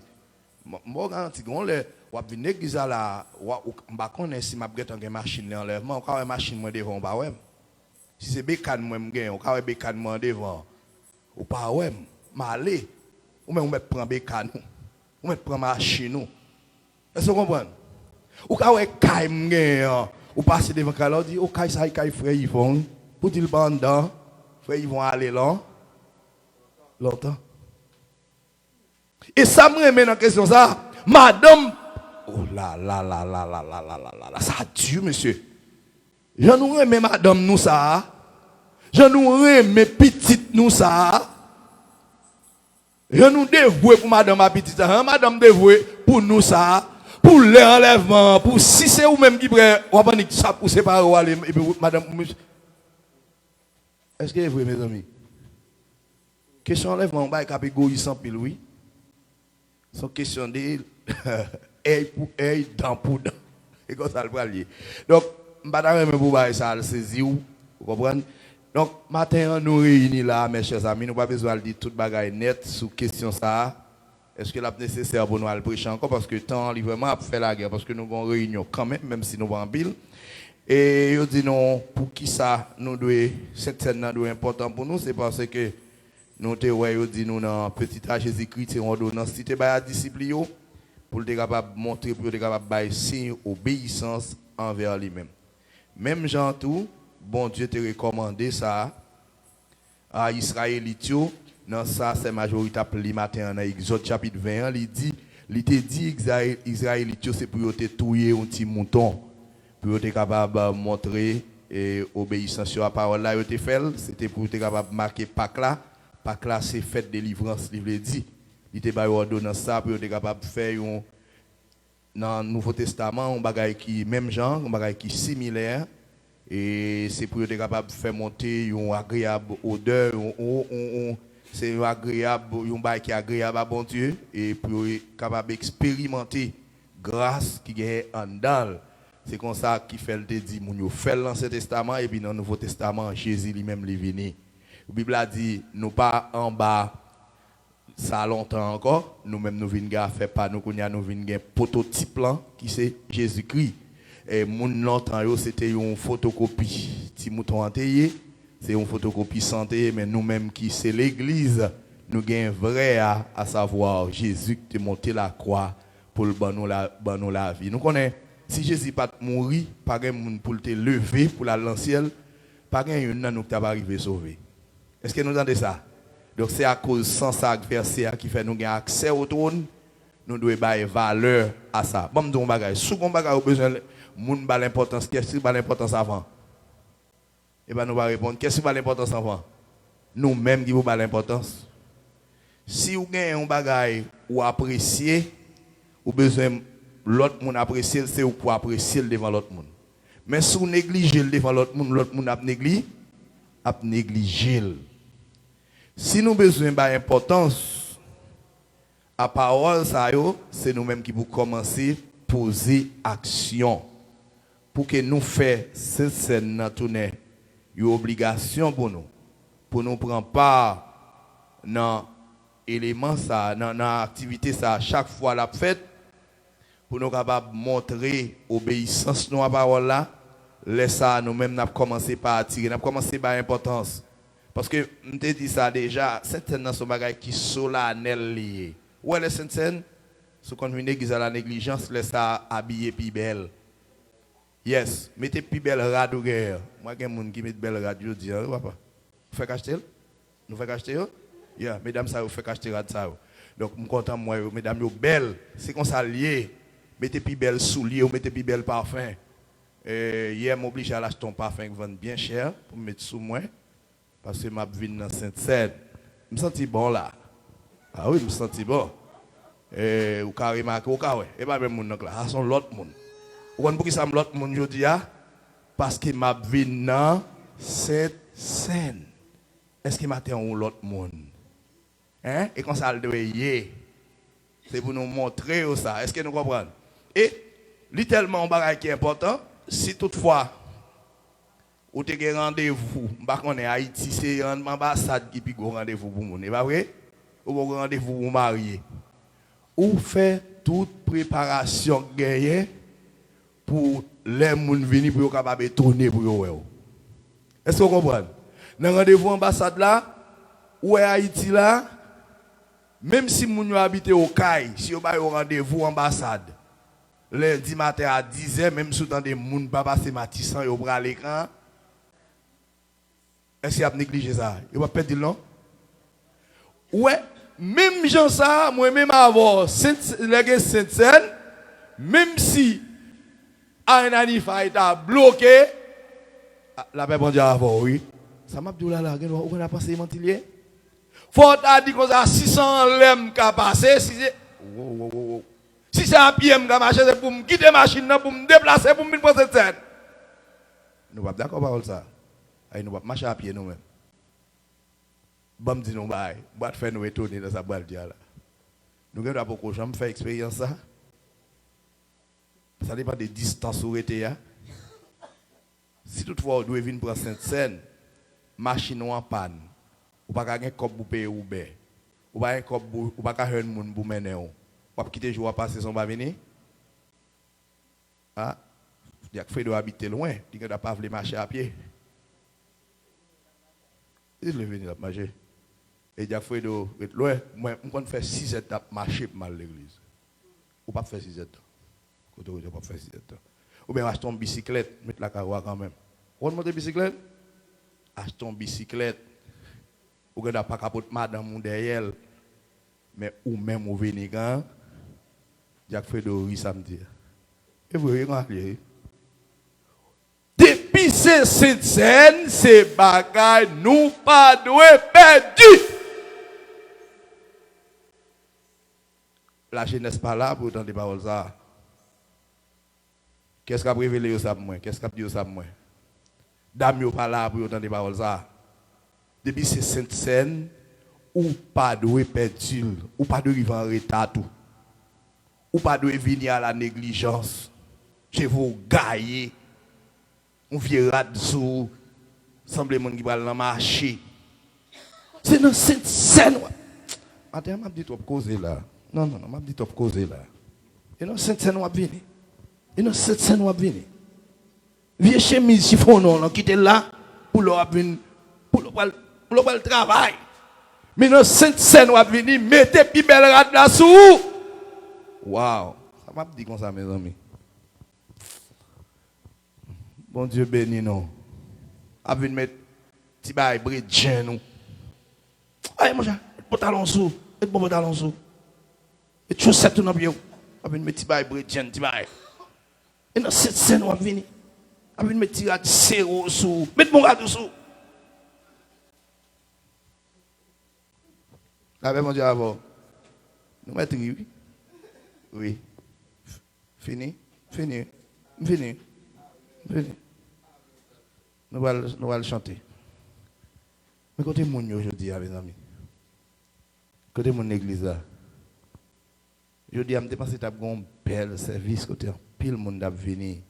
Moi garanti qu'on le ou bien l'église là on va connaître si m'a gâté une machine l'enlèvement on a une machine moi devant pas ouais si c'est bécane moi me gagne on a bécane moi devant ou pas ouais m'aller ou même on met prend bécane ou met prend machine nous est-ce que vous comprenez ou ka ouais kay me gagne ou passer devant kay dit oh kay ça kay frère Yvon pour dire bandant frère Yvon aller là longtemps et ça me remet dans question ça madame. Oh là là là là là là là là là, ça a dû, monsieur. Je nous remets madame nous ça. Je nous remets petite nous ça. Je nous dévoué pour madame ma petite ça. Madame dévoué pour nous ça. Pour l'enlèvement. Pour si c'est vous même qui prend, on va ça pour séparer et puis madame. Est-ce que vous mes amis? Question enlèvement, on va catégorie sans pile, oui. C'est question de œil pour œil, dent pour dent. Et comme ça le pralier. Donc, je ne vais pas vous dire ça, saisir, vous comprenez? Donc, matin, nous réunis là, mes chers amis, nous n'avons pas besoin de dire toute bagaille nette sur question ça. Est-ce que c'est nécessaire pour nous aller prêcher encore? Parce que le temps, vraiment, a fait la guerre. Parce que nous avons une réunion quand même si nous avons en pile. Et je dis non, pour qui ça, nous devons, cette scène est importante pour nous, c'est parce que nous avons dit nous dans petit âge Jésus-Christ, c'est une ordonnance, si tu es disciple, pour être capable de montrer, pour être capable de faire signe obéissance envers lui-même. Même Jean tout, bon Dieu te recommandé ça à Israélites. Dans ça, c'est majorité le matin dans Exode chapitre 20, il te dit Israélites, c'est pour te tuer un petit mouton, pour être capable de montrer obéissance sur la parole là, c'était pour être capable de marquer Pâques là. Pâques là, c'est fête de délivrance, il dit. Il te ordonne ça pour être capable de faire dans le Nouveau Testament un bagage qui même genre, un bagage qui est similaire et c'est pour être capable de faire monter une agréable odeur, c'est un agréable, un bagage qui est agréable à bon Dieu et pour être capable d'expérimenter grâce qui est en dedans. C'est comme ça qu'il fait le dit, nous fait l'Ancien Testament et puis dans le Nouveau Testament, Jésus lui-même est venu. La Bible a dit, nous pas en bas. Ça a longtemps encore, nous-mêmes nous venons faire pas nous venons un prototype là qui c'est Jésus-Christ. Et mon longtemps c'était une photocopie, petit mouton entier c'est une photocopie santé, mais nous-mêmes qui c'est l'église, nous gagnons vrai à savoir Jésus qui est monté la croix pour le ban la vie. Nous connaissons, si Jésus pas mourir, pas de monde pour te lever pour la ciel, pas de monde nous t'a arrivé sauver. Est-ce que nous entendez ça? Donc c'est à cause sans ça verset qui fait nous gagner accès au trône, nous devons donner valeur à ça. Bon, nous bagage, sous qu'on bagage besoin moun ba l'importance, qu'est-ce qui ba l'importance avant? Et ben nous va répondre, qu'est-ce qui ba l'importance avant? Nous mêmes qui vous ba l'importance. Si vous avez un bagage ou apprécier, ou besoin l'autre monde apprécier, c'est pour apprécier devant l'autre monde. Mais si vous négligez devant l'autre monde a négligé. Si nous avons besoin d'importance, à parole, c'est nous-mêmes qui vous commencer à poser action. Pour que nous fassions cette scène dans une obligation pour nous prendre part dans l'élément, dans l'activité, chaque fois la fête, pour nous capables de montrer obéissance à la parole là, laissez nous-mêmes nous commencer par attirer, nous commencer par l'importance. Parce que, je te dis ça déjà, Sainte-Seine dans son bagage qui est solennel lié. Où est la Sainte-Seine? Ce qu'on vient d'église à la négligence, laisse ça habiller plus belle. Yes, mettez plus belle rade ou guerre. Moi, il y a des gens qui mettent belle rade, je dis, papa. Vous faites acheter? Nous faites acheter? Yeah, mesdames, ça vous fait acheter rade ça. Donc, je suis content, moi, mesdames, vous belles. C'est comme ça lié. Mettez plus belle soulier ou mettez plus belle parfum. Hier, je m'oblige à acheter un parfum qui vend bien cher pour mettre sous moi. Parce que je suis dans Sainte-Seine. Je me sens bon là. Ah oui, je me sens bon. Ou carrément, et pas même mon là. Ce sont l'autre monde. Vous comprenez pourquoi ça me l'autre monde aujourd'hui? Parce que je suis dans Sainte-Seine. Est-ce que je suis l'autre monde? Hein? Et quand ça le doit y c'est pour nous montrer ça. Est-ce que nous comprenons? Et, littéralement, un bagage qui est important, si toutefois, ou tu as rendez-vous, on est Haïti, c'est l'ambassade qui a rendez-vous pour nous, n'est pas vrai? Ou un rendez-vous pour marier. Ou fait toute préparation gagnée pour les gens venir pour capable de tourner pour eux. Est-ce que vous comprenez? Dans le rendez-vous ambassade là, ou est Haïti là, même si vous habitez au CAI, si vous avez un rendez-vous ambassade, lundi matin à 10h, même si vous avez des gens qui ne pas passer matin, vous avez l'écran. Est-ce qu'il y a négligé ça? Il va pas dire non? Ouais, même gens ça, moi-même avant, Sainte-Seine, même si un annifa est bloqué, la paix bon Dieu avant, oui. Ça m'a dit là, on a passé mentilier. Faut dire qu'on a 600 lèvres qui a passé, si c'est un pied qui a marché, c'est pour me quitter la machine, pour me déplacer, pour me mettre pour Sainte-Seine. Nous ne sommes pas d'accord avec ça. Nous ne sommes pas marcher à pied nous-mêmes. Bon, dis nous, on va faire nous retourner dans sa balle. Nous avons beaucoup de faire expérience ça. Ça dépend des distances où était. Si toutefois, on doit venir pour Sainte-Seine, machine en panne, ou pas gagner cop pour payer Uber, ou pas cop ou pas faire un monde pour mener. Ou pas quitter jour à passer son va venir. Ah, il y a que fait de habiter loin, il ne pas voulu marcher à pied. Il est venu à marcher. Et il y a fait de loin, moi, on fait 6 étapes marcher pour mal l'église. Ou pas faire 6 étapes. Côté où pas faire 6 étapes. Ou bien acheter une bicyclette, mettre la caroua quand même. On monte bicyclette, acheter une bicyclette. Ou bien pas capote madame ou derrière. Mais ou même au vénégan, il y a fait de riz samedi. Et vous voyez, depuis cette scène, ces bagailles nous pas doué perdu. La jeunesse pas là pour entendre des paroles ça. Qu'est-ce qu'a révélé ça pour moi? Qu'est-ce qu'a dit ça pour moi? Dame yo pas là pour entendre des paroles ça. Depuis cette sainte scène, ou pas doué perdu, ou pas de vivre en retard tout. Ou pas de venir à la négligence. Chez vous gailler. On vient radou, semblement qui va dans le marché. C'est dans cette scène. Attends, m'a dit trop causer là. Non, m'a dit trop causer là. Et dans cette scène on va venir. Et dans cette scène on va venir. Vieux chemise chiffon non, quitter là pour leur venir pour le travail. Mais dans cette scène, on va venir, mettez plus belle rade là sous. Waouh. Ça m'a dit comme ça, mes amis. Bon Dieu béni nous. A venir mettre petit bail bridge nous. Allez mon chat, pantalon sous, et bon pantalon sous. Et chaussette tout dans pied. A venir mettre petit bail bridge petit bail. Et dans cette scène, on va venir. A venir mettre petit rad zéro sous. Mettez mon rad sous. Avec mon Dieu avant. Nous mettons oui. Oui. Fini. Fini. Fini. Fini. Nous allons chanter. Mais côté mon aujourd'hui, mes amis. Côté mon église là. Je dis, je me dépense un bel service côté pile monde a venu.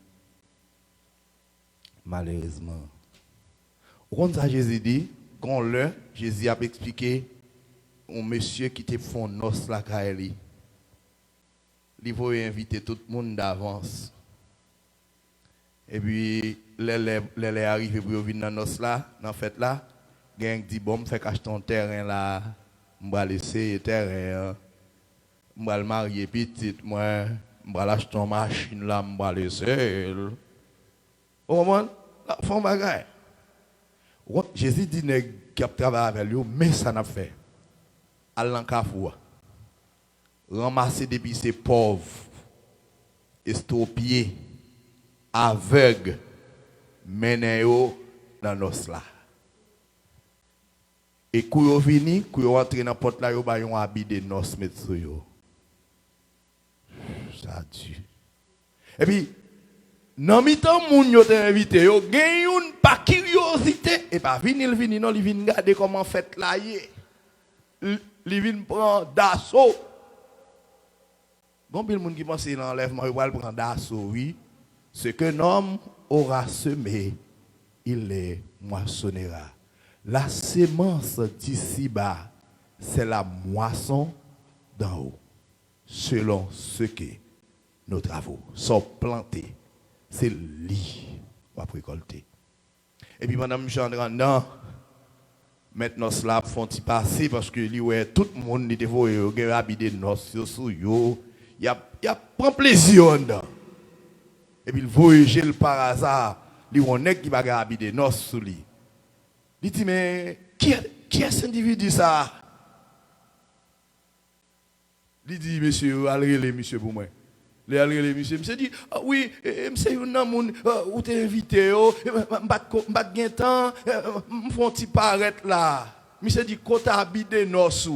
Malheureusement. Quand ça Jésus dit, quand le Jésus a expliqué un monsieur qui te font noce la Kaeli. Il faut inviter tout le monde d'avance. Et puis, les arrivés pour venir dans noce là, dans fête là, gang dit bon, fait acheter un terrain là, on va laisser le terrain, on va le marier petit, moi, on va acheter une machine là, on va laisser. Au moment, là, font bagaille. Jésus dit qu'il a travaillé avec lui, mais ça n'a fait. Allant Kafoua, ramasser depuis ces pauvres, estropiés, aveugles, mener dans nos là. Et quand vous venez, quand vous entrez dans la porte là, vous avez un habit de noces mettre sur vous. Ça tue. Et puis, dans le temps où vous avez invité, vous avez une pas curiosité. Et pas venir, non, il vient regarder comment fait là. Il vient prendre d'assaut. Bon, il y a des gens qui pensent que l'enlèvement, il va prendre d'assaut, oui. Ce qu'un homme aura semé, il les moissonnera. La sémence d'ici-bas, c'est la moisson d'en haut. Selon ce que nos travaux sont plantés, c'est le lit qu'on va récolter. Et puis, madame, je suis en train de maintenant, cela font-ils passer parce que tout le monde dit qu'il y a habité noces sur yo. Il y a prend plaisir dedans. Et puis il voyage par hasard, il y a un nèg qui va habiter noces sur lui. Il dit mais qui est cet individu ça? Il dit monsieur, allez les monsieur pour moi. Les monsieur dit ah oui, monsieur un homme ou t'es invité m'pas gain temps, me font ti paraître là. Monsieur dit quand habiter noces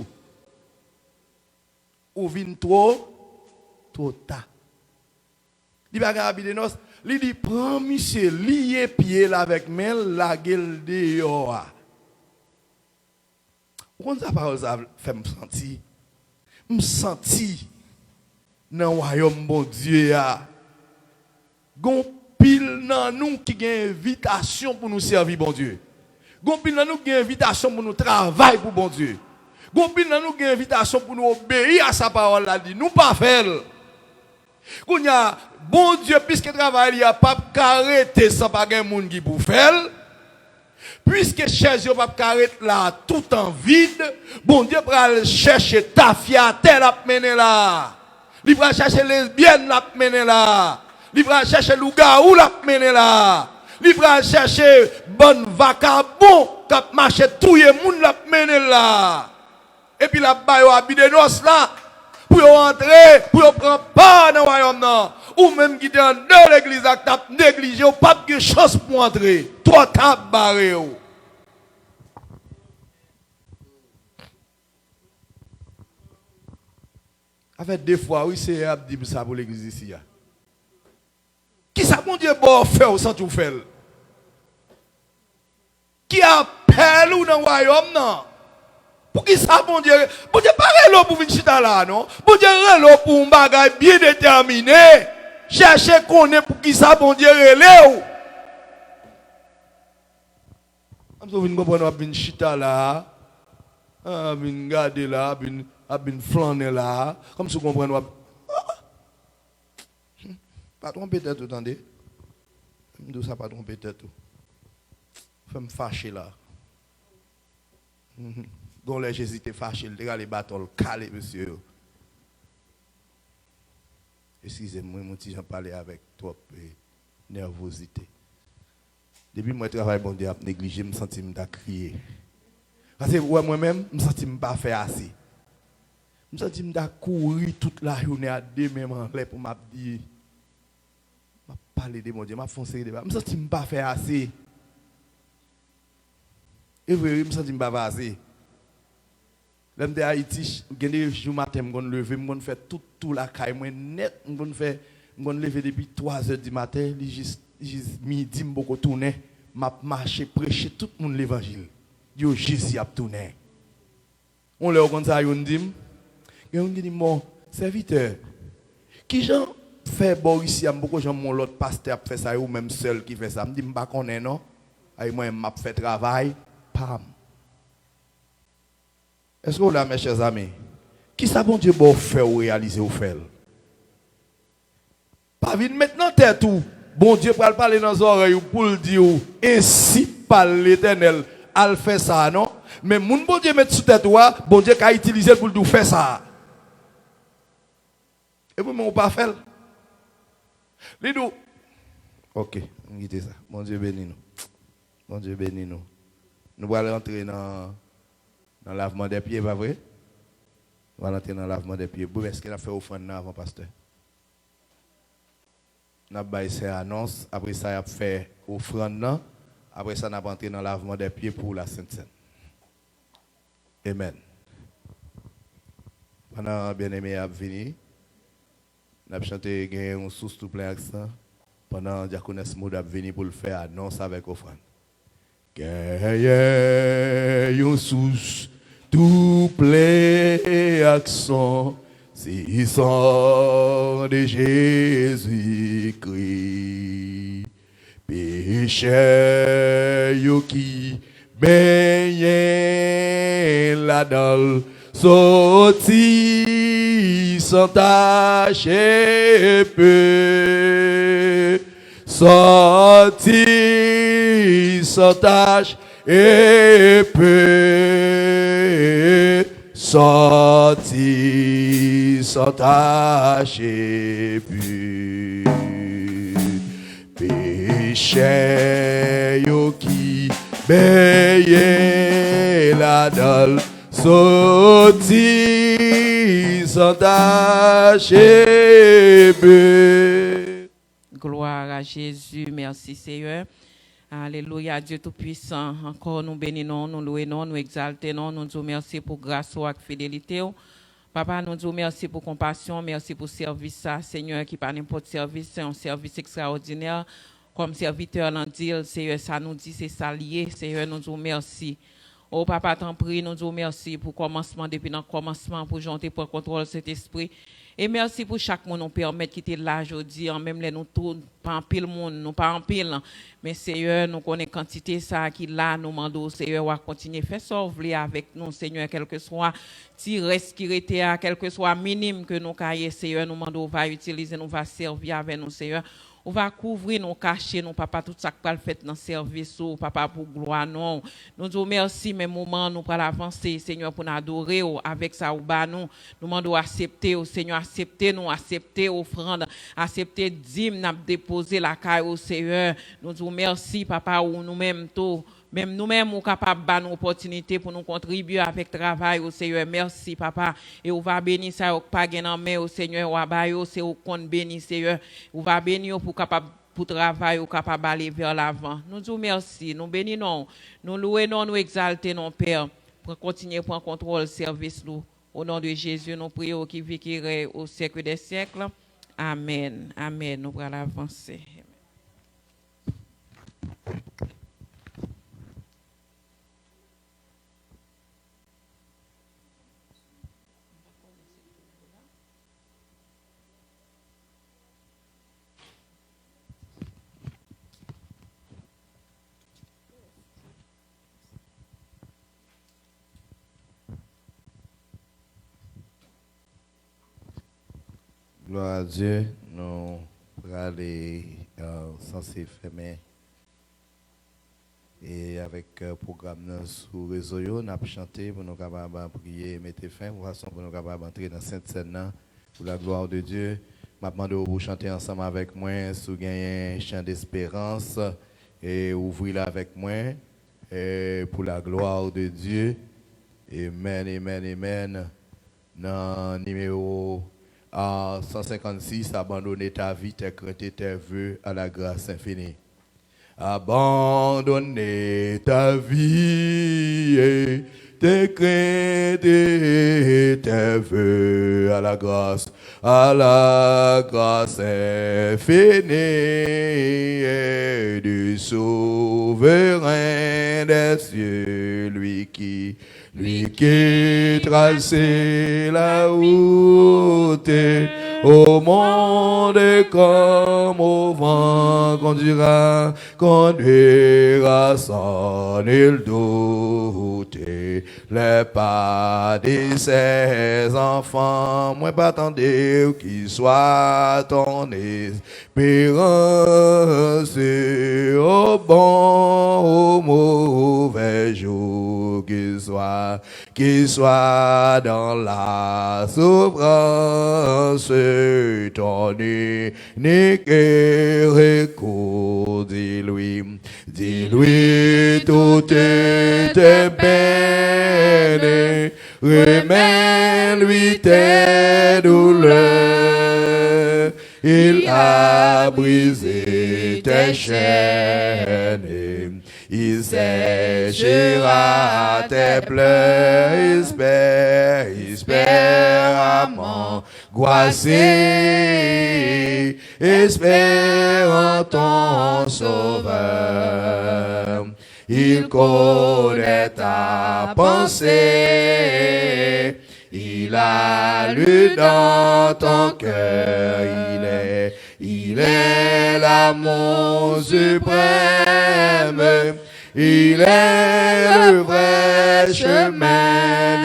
ou vinn trop tard. Il va habiter noces, il dit prends monsieur lié pied là avec main la gueule dehors. Quand ça parole ça fait me sentir dans le royaume bon Dieu ya. Gon pile nan nous qui gen invitation pour nous servir bon Dieu. Gon pile nan nous qui gen invitation pour nous travailler pour bon Dieu. Gon pile nan nous qui gen invitation pour nous obéir à sa parole là dit nous pas faire. Gon ya bon Dieu puisque travail il a pas arrêter sans pas gen monde qui pour faire. Puisque chaise yo pas arrêter là tout en vide, bon Dieu pral chercher tafia tel a mené là. Il va chercher lesbienne la mener là. Il va chercher loup-garou la mener là. Il va chercher bonne vagabond qui marche tout le monde la mener là. Et puis la baille habite de nos là pour entrer, pour prendre part dans le royaume là. Ou même qui dans l'église qui t'a négligé, ou pas de chance pour entrer. Toi t'as barré. Avec des fois, oui, c'est Abdi ça pour l'église ici. Qui ça, mon Dieu, bon faire sans tout faire? Qui appelle ou dans le royaume, non? Pour qui ça, mon Dieu? Mon Dieu, pas là pour venir chita là, non? Mon Dieu, là pour un bagage bien déterminé. Cherchez qu'on est pour qui ça, mon Dieu, relève. Je vais venir chita là. Je vais garder là, a bin flâner là, comme si vous comprenez. Pas tromper tête, attendez. Je ne sais pas tromper tête. Faut me fâcher là. Gon les Jésus était fâché, il était les bâtons calé monsieur. Excusez-moi, mon petit Jean parlait avec trop nervosité. Depuis moi travail bon Dieu a négligé, me senti me crier. Parce que moi-même, me senti me pas faire assez. Me senti me courir toute la journée à deux mêmes en l'air pour m'a dire m'a parler de mon Dieu, m'a foncé de me senti me pas faire assez. Et vrai, me senti me pas faire assez. L'homme de Haïti, gagné jour matin, me lever, me faire tout la caille moi net, me lever depuis 3h du matin, juste midi me beaucoup tourner, m'a marcher prêcher tout le monde l'évangile. Yo Jésus a tourné. On leur comme ça on dit mon serviteur qui gens fait bon ici beaucoup gens mon l'autre pasteur fait ça ou même seul qui fait ça me dit me pas connaît non ay moi m'a fait travail pam. Est-ce que vous là mes chers amis qui ça bon Dieu bon faire ou réaliser ou faire pas vite maintenant tête tout bon Dieu pour parler dans les oreilles pour le dire ainsi parle l'Éternel al fait ça non mais mon bon Dieu mettre sous tête toi bon Dieu qu'a utilisé pour nous faire ça et vous on pas faire Lido OK on quitte ça bon Dieu bénit nous bon Dieu bénit nous nous allons entrer dans le lavement des pieds pas vrai on va entrer dans le lavement des pieds est-ce qu'il a fait offrande avant pasteur on a baissé ces annonces après ça il a fait offrande après ça on a entré dans le lavement des pieds pour la Sainte Seine. Amen. Pendant bien-aimé a venu, on a chanté un sous tout plein accent. Pendant diaconesse Maud a venu pour le faire annonce avec offrande. Gagne un sous tout plein accent, c'est sang de Jésus-Christ. Péché yo qui baigne là-dedans, sorti sans tache et peu, sorti sans tache et peu, sorti sans tache et peu. Péché yo qui baigne là-dedans, sorti sans tache et peu. Gloire à Jésus, merci Seigneur. Alléluia, Dieu Tout-Puissant. Encore nous bénissons, nous louons, nous exaltons, nous disons merci pour grâce et fidélité. Papa, nous disons merci pour compassion, merci pour service, Seigneur, qui pas n'importe service, c'est un service extraordinaire. Comme serviteur, dans Dieu, Seigneur, ça nous dit, c'est ça lié, Seigneur, nous disons merci. Oh, Papa, t'en prie, nous disons merci pour commencement, depuis le commencement, pour janter pour contrôle cet esprit. Et merci pour chaque monde nous permet de quitter là aujourd'hui, même les nous tous, pas en pile monde, nous pas en pile. Mais Seigneur, nous connaissons quantité ça qui là, nous demandons, Seigneur, à continuer à faire sauver avec nous, Seigneur, quel que soit si reste qui était, quel que soit minime que nous cahiers, Seigneur, nous demandons, va utiliser, nous va servir avec nous, Seigneur. On va couvrir, nous cacher, nous, papa, tout ça qu'on fait dans le service, papa, pour gloire, non. Nous disons merci, mais moment, nous pour avancer, Seigneur, pour nous adorer, avec ça, nous demandons accepter, Seigneur, accepter offrande, accepter dîme, nous déposer la caille au Seigneur. Nous disons merci, papa, ou nous-mêmes, tout. Même nous-mêmes, nous sommes capables de nous opportunité pour nous contribuer avec le travail au Seigneur. Merci, papa. Et on va bénir ça, pas en main au Seigneur, on va c'est au compte béni, Seigneur. On va bénir pour capable pour travail, ou capable d'aller vers l'avant. Nous disons merci, nous bénissons, nous louons, nous exaltons, nos Père, pour continuer pour contrôle service, nous. Au nom de Jésus, nous prions qui vit, qui règne au siècle des siècles. Amen. Amen. Nous allons avancer. Gloire à Dieu, nous allons censés fermer Et avec le programme sur le réseau, nous avons chanté pour nous capables de prier et mettre fin, pour nous capables d'entrer dans cette scène pour la gloire de Dieu. Je demande de vous chanter ensemble avec moi, si vous avez un chant d'espérance, et ouvrez-la avec moi et pour la gloire de Dieu. Amen, amen, amen. Dans le numéro 156, abandonner ta vie, tes craintes, tes vœux à la grâce infinie. Abandonner ta vie et tes craintes et tes vœux à la grâce infinie et du souverain des cieux, lui qui tracé la route au monde comme au vent conduira sans nul doute les pas de ses enfants. Moi pas attendre qu'il soit ton espérance au bon, au mauvais jour qu'il soit dans la souffrance, ton unique recours, dis-lui toutes tes peines, remets-lui tes douleurs, il a brisé tes chaînes. Il séchera tes pleurs, espère m'angoisser, espérant ton sauveur. Il connaît ta pensée, il a lu dans ton cœur, il est l'amour suprême. Il est le vrai chemin,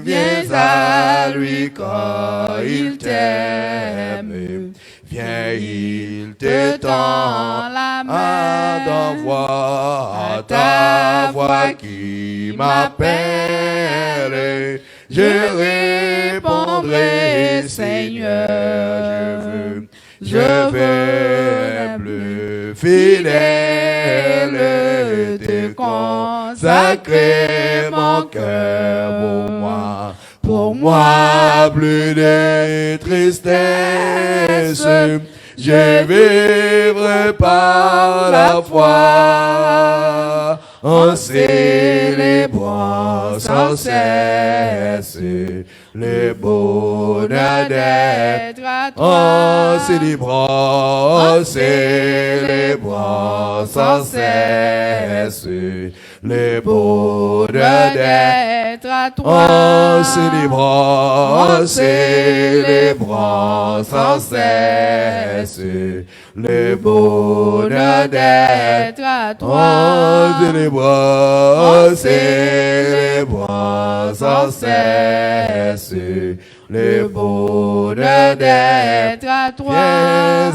viens à lui quand il t'aime. Viens, il te tend la main à ta voix qui m'appelle. Je répondrai, Seigneur, je veux plus fidèle te consacrer mon cœur pour moi plus de tristesse, je vivrai par la foi en célébrant sans cesse le bonheur d'être à toi, en célébrant sans cesse le bonheur d'être à toi, en célébrant sans cesse le bonheur d'être à toi, en célébrant sans cesse le bonheur d'être à toi.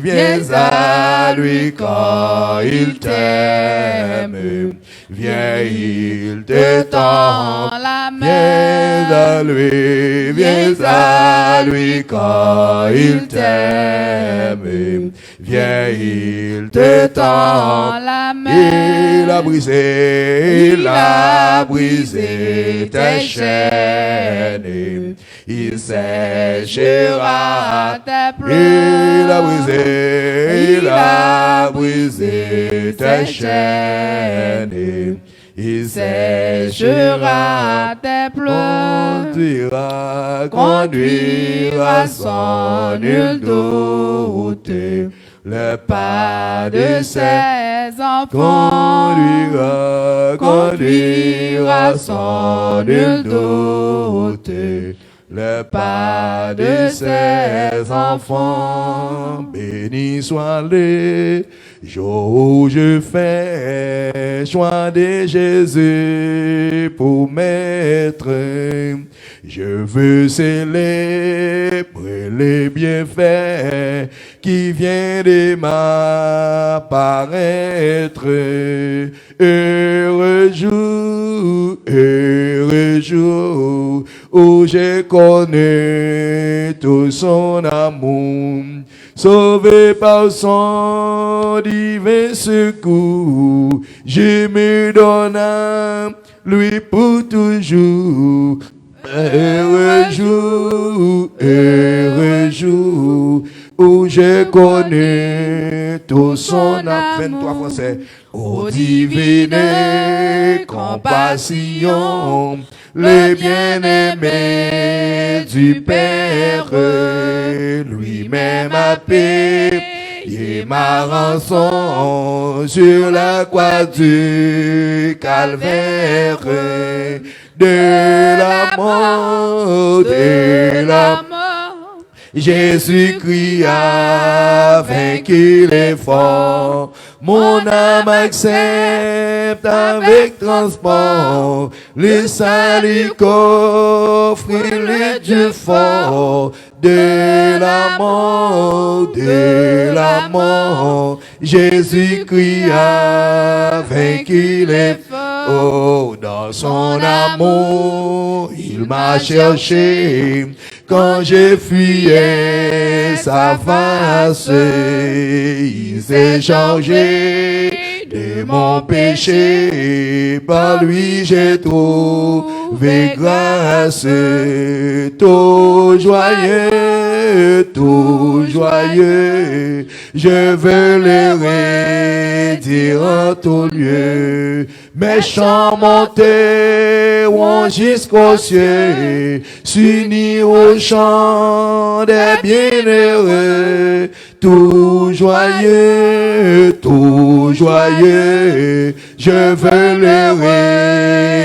Viens à lui quand il t'aime. Viens, il te tend la main. Viens à lui quand il t'aime. Viens, il te tend la main. Il a brisé tes chaînes. Il séchera tes pleurs. Il a brisé tes chaînes. Il séchera tes pleurs. Conduira sans nul doute le pas de ses enfants. Conduira sans nul doute le pas de ses enfants. Béni soit le jour où je fais choix de Jésus pour maître. Je veux célébrer les bienfaits qui viennent de m'apparaître. Heureux jour où je connais tout son amour. Sauvé par son divin secours, je me donne à lui pour toujours. Heureux jour où je connais tout son amour. 23 français. Ô divine compassion, le bien-aimé du Père, lui-même a payé ma rançon sur la croix du calvaire. De la mort, Jésus-Christ a vaincu l'effort. Mon âme accepte avec transport le salut qu'offre le Dieu fort. De la mort, Jésus-Christ a vaincu l'effort. Oh, dans son amour, il m'a cherché. Quand je fuyais sa face, il s'est chargé de mon péché. Par lui j'ai trouvé grâce. Tout joyeux, je veux le redire en tout lieu. Mes chants monteront jusqu'aux cieux, s'unir au chant des bienheureux. Tout joyeux, je veux le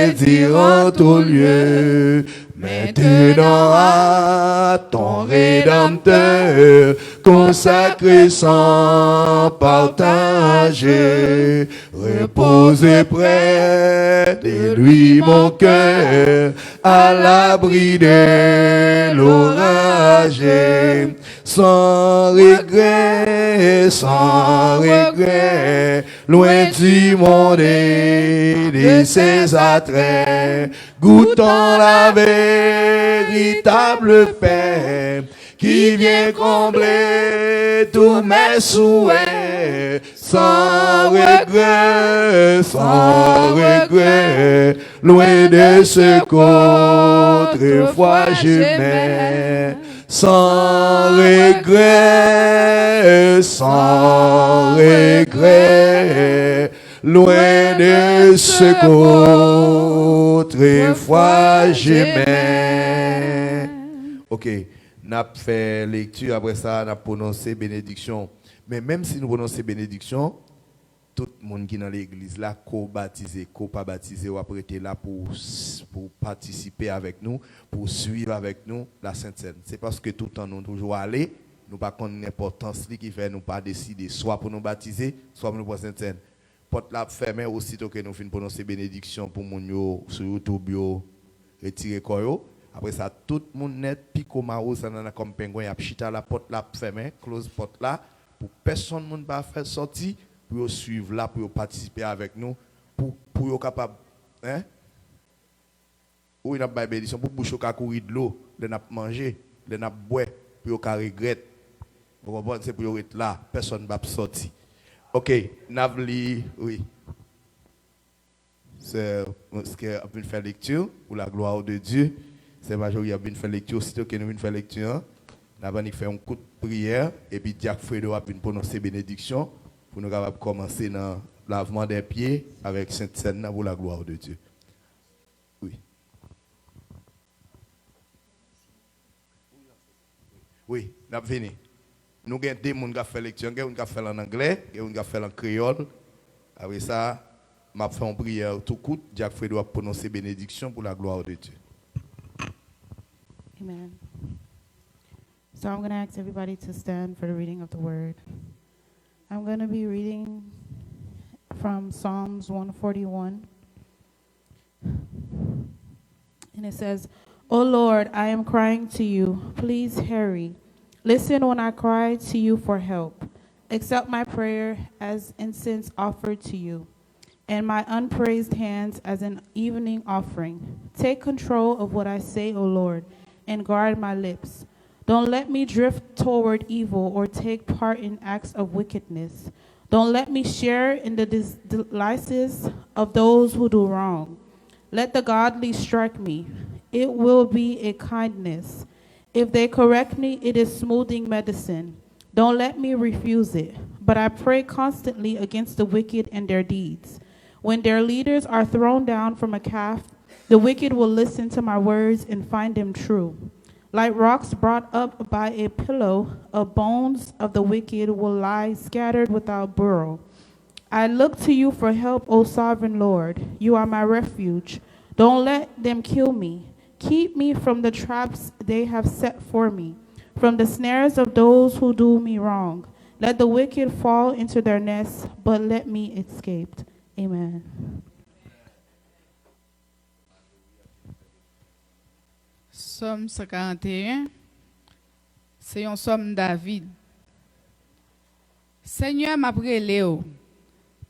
redire en tout lieu. Maintenant à ton Rédempteur, consacré sans partager, repose près de lui mon cœur, à l'abri de l'orage, sans regret, loin du monde et de ses attraits, goûtant la véritable paix qui vient combler tous mes souhaits, sans regret, loin de ce qu'autrefois j'aimais, sans regret, loin de ce qu'autrefois j'aimais. Ok. N'a fait lecture, après ça, n'a prononcé bénédiction. Mais même si nous prononçons bénédiction, tout le monde qui est dans l'église là, co-baptisé, co-pas baptisé, ou après été là pour participer avec nous, pour suivre avec nous la Sainte Seine. C'est parce que tout le temps nous toujours aller, nous pas connaissons l'importance qui fait nous pas décider soit pour nous baptiser, soit pour nous pour Sainte Seine. Porte la fermée aussitôt que nous finissons prononcer bénédiction pour mon sur YouTube retirer quoi. Après ça, tout le monde net, pico maro, ça n'a comme pingouin, y a chita la porte là, fermée, close porte là, pour personne ne va faire sortir, pour suivre là, pour participer avec nous, pour capable, hein? Ou il a pas bénédiction, pour boucher qu'à courir de l'eau, de n'a manger, de n'a boire, pour qu'à regretter. Vous comprenez, c'est pour être là, personne ne va sortir. Ok, Navli, oui. C'est ce qu'on a pu faire lecture, pour la gloire de Dieu. C'est majorité a bien fait lecture, aussitôt que nous avons fait lecture, nous avons fait un coup de prière, et puis Jacques Fredo a bien prononcé bénédiction, pour nous capables commencer dans le lavement des pieds avec Sainte Seine pour la gloire de Dieu. Oui. Oui, nous avons fini. Nous avons des gens qui ont fait lecture, nous avons fait en anglais, nous avons fait en créole. Après ça, je fait une prière tout court, Jacques Fredo a prononcé bénédiction pour la gloire de Dieu. Amen. So I'm going to ask everybody to stand for the reading of the word. I'm going to be reading from Psalms 141. And it says, O Lord, I am crying to you. Please hurry. Listen when I cry to you for help. Accept my prayer as incense offered to you, and my unpraised hands as an evening offering. Take control of what I say, O Lord, and guard my lips. Don't let me drift toward evil or take part in acts of wickedness. Don't let me share in the delights of those who do wrong. Let the godly strike me. It will be a kindness. If they correct me, it is smoothing medicine. Don't let me refuse it. But I pray constantly against the wicked and their deeds. When their leaders are thrown down from a calf, the wicked will listen to my words and find them true. Like rocks brought up by a pillow, the bones of the wicked will lie scattered without burial. I look to you for help, O sovereign Lord. You are my refuge. Don't let them kill me. Keep me from the traps they have set for me, from the snares of those who do me wrong. Let the wicked fall into their nests, but let me escape. Amen. Somme 141, c'est un somme David. Seigneur m'a prélé ou,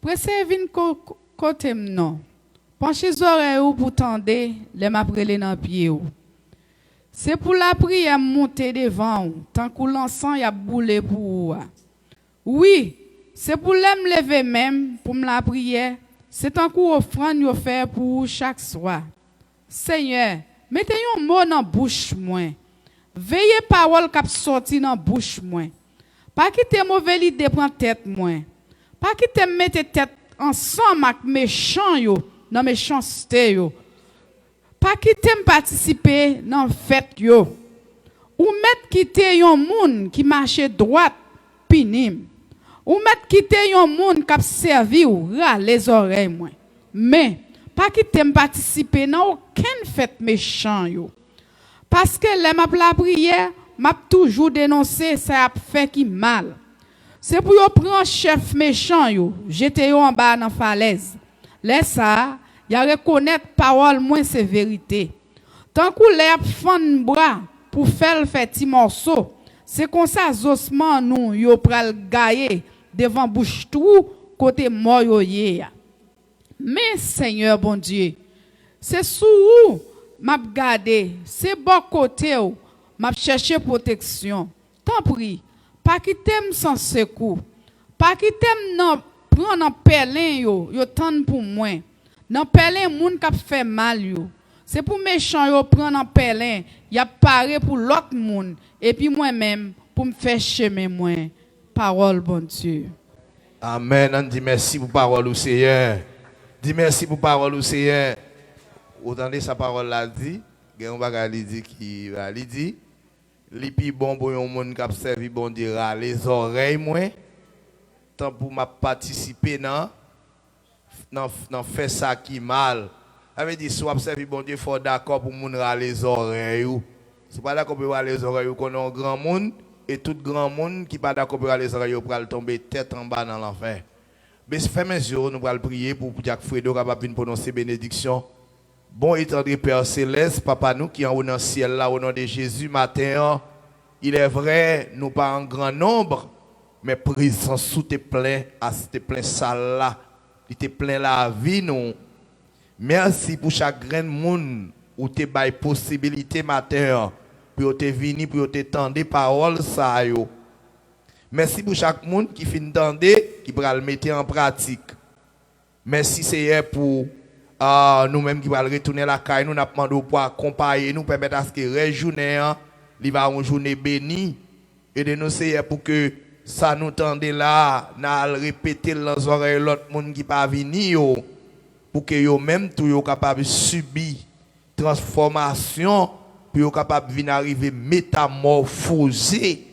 pressé vin côté non, penchez oreilles ou pour tendre, les m'a prélé dans pied ou. C'est pour la prière monter devant ou, tant que l'encens y a boulé pour ou. Oui, c'est pour l'aime lever même, pour me la prière, c'est tant que offrande yo faire pour chaque soir. Seigneur, mettez un mot dans bouche moi. Veillez parole qui sorti dans bouche moi. Pas quitter mauvais idée prend tête moi. Pas quitter mettre tête ensemble avec méchant yo, dans méchanceté yo. Pas quitter me participer dans fête yo. Ou mettre quitter yon moun qui marche droite pinim. Ou mettre quitter yon moun qui servi ou les oreilles moi. Mais pas quitter me participer dans aucune fête méchant yo. Parce que les m'a la prière, m'a toujours dénoncé ça a fait qui mal. C'est pour yo prendre chef méchant yo, jeter yo en bas dans falaise. Laisse ça, y a reconnaître parole moins c'est vérité. Tant que les fond bras pour faire le petit morceau, c'est comme ça osement nous yo pral gailler devant bouche tout côté mort yo yé. Mais Seigneur bon Dieu, c'est sous où m'a gardé, c'est bon côté où m'a chercher protection. Tant pis, pas quitter sans secours. Pas quitter non prendre en pelin yo tande pour moi. Nan pelin moun k'ap fait mal yo. C'est pour méchant yo prendre en pelin, y a paré pour l'autre moun et puis moi-même pour me faire chemin moi. Parole bon Dieu. Amen. On dit merci pour parole au Seigneur. Dis merci pour parole au Seigneur. Vous entendez sa parole là dit, il y a un bagage dit qui va dit, les plus bon pour un monde qui a servi bon Dieu les oreilles moi, tant pour m'a participer dans faire ça qui mal. Avait dit soit servi bon Dieu faut d'accord pour moun les oreilles. C'est pas d'accord pour les oreilles qu'on a un grand monde et tout grand monde qui pas d'accord pour les oreilles pour tomber tête en bas dans l'enfer. Mais fait mes yeux, nous allons prier pour Jacques Fredo capable de prononcer bénédiction. Bon et tendre Père Céleste, Papa nous qui en haut dans le ciel là au nom de Jésus matin, il est vrai, nous pas en grand nombre, mais présence sous tes plein, à tes plein salle là, il te plein la vie nous. Merci pour chaque grain de monde où te bail possibilité matin pour te venir pour te tendre parole ça yo. Merci pour chaque monde qui fin tendre qui va le mettre en pratique. Merci Seigneur pour nous-mêmes qui allons retourner la caille, nous avons demandé pour accompagner, nous permettre à ce que la journée, il va une journée bénie. Et de nous Seigneur pour que ça nous tende là, nous répéter dans les oreilles l'autre monde qui pas venir, pour que yo même tout yo capable subir transformation, pour yo capable venir arriver métamorphoser,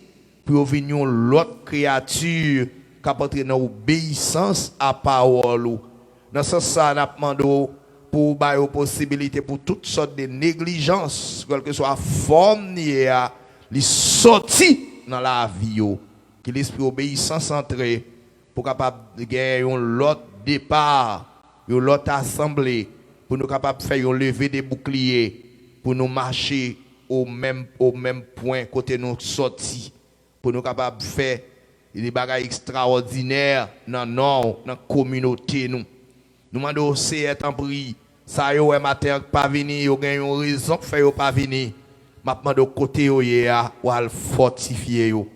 pour venir l'autre créature capable dans obéissance à parole. Dans ce sens, nous demandons pour la possibilité pour toutes sortes de négligences, quelle que soit la forme, les sorties dans la vie, que l'esprit obéissance entre pour capable de gagner l'autre départ, l'autre assemblée, pour nous capable de faire lever des boucliers. pour nous marcher au même point côté nous sorti pour nous capables de faire des bagages extraordinaires dans la communauté nous demandons c'est en prie ça yo matin pas venir yo gagne une raison faire yo pas venir m'a demandé côté yo ya ou al fortifier yo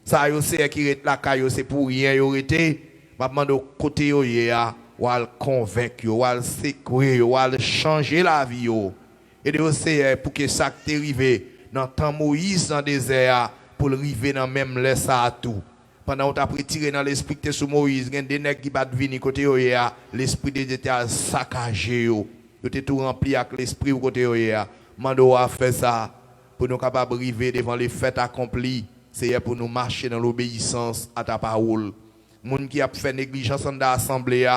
ça yo c'est qui rete la caillou c'est pour rien yo rete m'a demandé côté yo ya ou al convaincre yo ou al secouer yo ou al changer la vie yo et de c'est pour que ça t'arrive dans temps Moïse dans désert pour arriver dans même laisse ça tout pendant on t'a tirer dans l'esprit que sur Moïse gen des nèg qui pas venir côté yo ya l'esprit de Dieu t'a saccagé yo t'es tout rempli avec l'esprit côté yo ya mando a fait ça pour nous capable arriver devant les fêtes accomplies c'est pour nous marcher dans l'obéissance à ta parole moun qui a fait négligence dans l'assemblée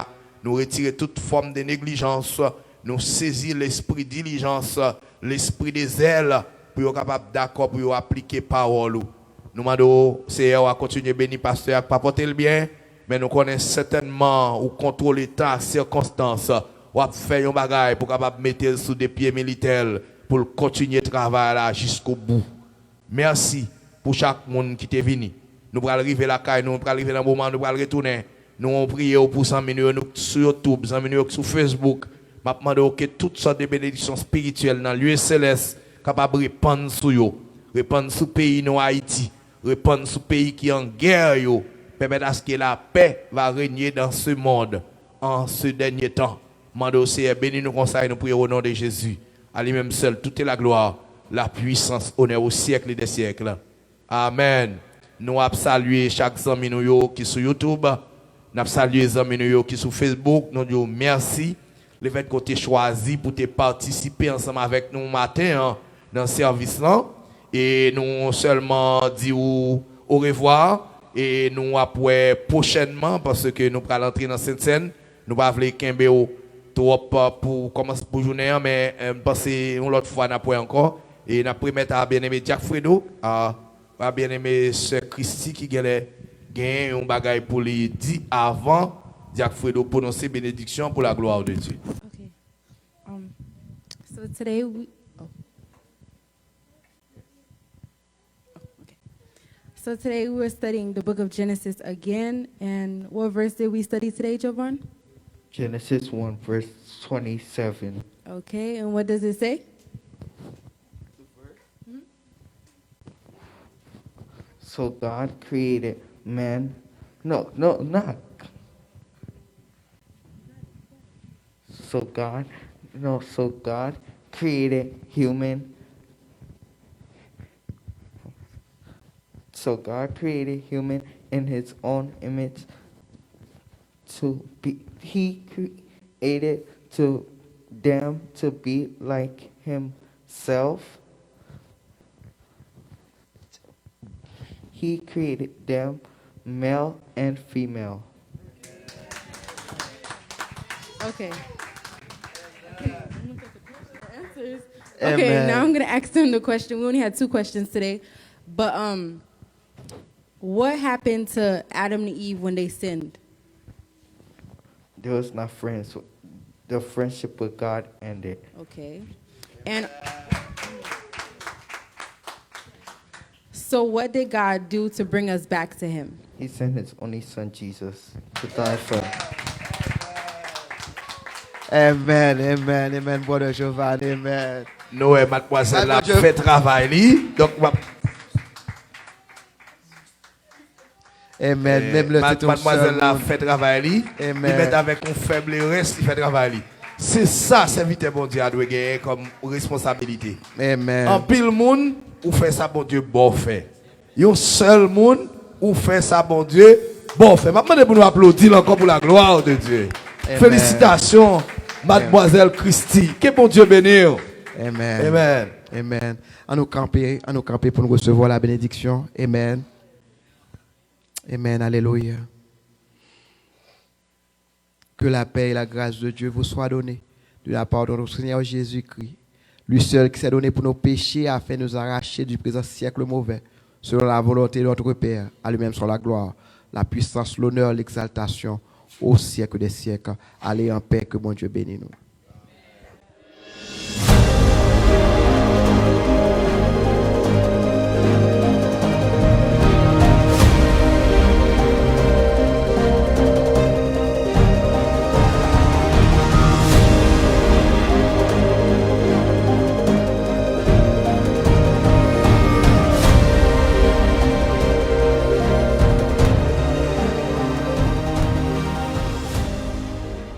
nous retirer toute forme de négligence nous saisir l'esprit de diligence l'esprit de zèle pour être capable d'accord pour appliquer parole nous demandons Seigneur à continuer bénir pasteur pas porter le bien mais nous connaissons certainement ou contrôler temps circonstances ou faire un bagage pour capable mettre sous des pieds militaires pour continuer le travail là jusqu'au bout merci pour chaque monde qui est venu nous allons arriver la caille nous allons arriver dans le moment nous allons retourner nous on prie pour 100 minutes sur YouTube 100 minutes sur Facebook m'a demandé que toutes sortes de bénédictions spirituelles dans lieu céleste capable de répandre sur yo répandre sur pays nous Haïti répandre sur pays qui en guerre yo permettre à ce que la paix va régner dans ce monde en ce dernier temps mando c'est béni nous conseille nous prions au nom de Jésus à lui-même seul toute est la gloire la puissance honneur au siècle des siècles amen nous avons salué chaque ami nous qui sur YouTube nous avons salué les amis nous qui sur Facebook nous disons merci le fait que tu aies choisi pour te participer ensemble avec nous matin dans le service là et nous seulement dire au revoir et nous après prochainement parce que nous allons entrer dans cette scène nous pas voulons Kembeo trop pour commencer pour journée mais passer une autre fois après encore et nous permettre à bien-aimé Jack Fredo à bien-aimé Sœur Christy qui gagne un bagage pour lui dire avant Jack Fredo prononcer bénédiction pour la gloire de Dieu. Okay. So today we So today we're studying the book of Genesis again, and what verse did we study today, Jovan? Genesis 1 verse 27. Okay, and what does it say? So God created man. No, not. So God created human. So God created human in his own image. He created them to be like himself. He created them male and female. Okay. Okay, now I'm going to ask them the question. We only had 2 questions today. But what happened to Adam and Eve when they sinned? They was not friends. The friendship with God ended. Okay. And so what did God do to bring us back to him? He sent his only son, Jesus, to die for. Amen, brother Jovan, amen. Noé, mademoiselle, la fait travail, donc, amen, même le mademoiselle, la fait travail, il met avec un faible reste, il fait travail. C'est ça, serviteur bon Dieu, a doit gagner comme responsabilité. Amen. En pile monde, ou fait ça, bon Dieu, bon fait. Un seul monde, ou fait ça, bon Dieu, bon fait. Maintenant, pour nous applaudir encore pour la gloire de Dieu. Amen. Félicitations, mademoiselle Christy. Que bon Dieu bénisse. Amen. Amen. Amen. À nous camper pour nous recevoir la bénédiction. Amen. Amen. Alléluia. Que la paix et la grâce de Dieu vous soient données de la part de notre Seigneur Jésus-Christ, lui seul qui s'est donné pour nos péchés afin de nous arracher du présent siècle mauvais, selon la volonté de notre Père, à lui-même soit la gloire, la puissance, l'honneur, l'exaltation au siècle des siècles. Allez en paix, que mon Dieu bénisse nous.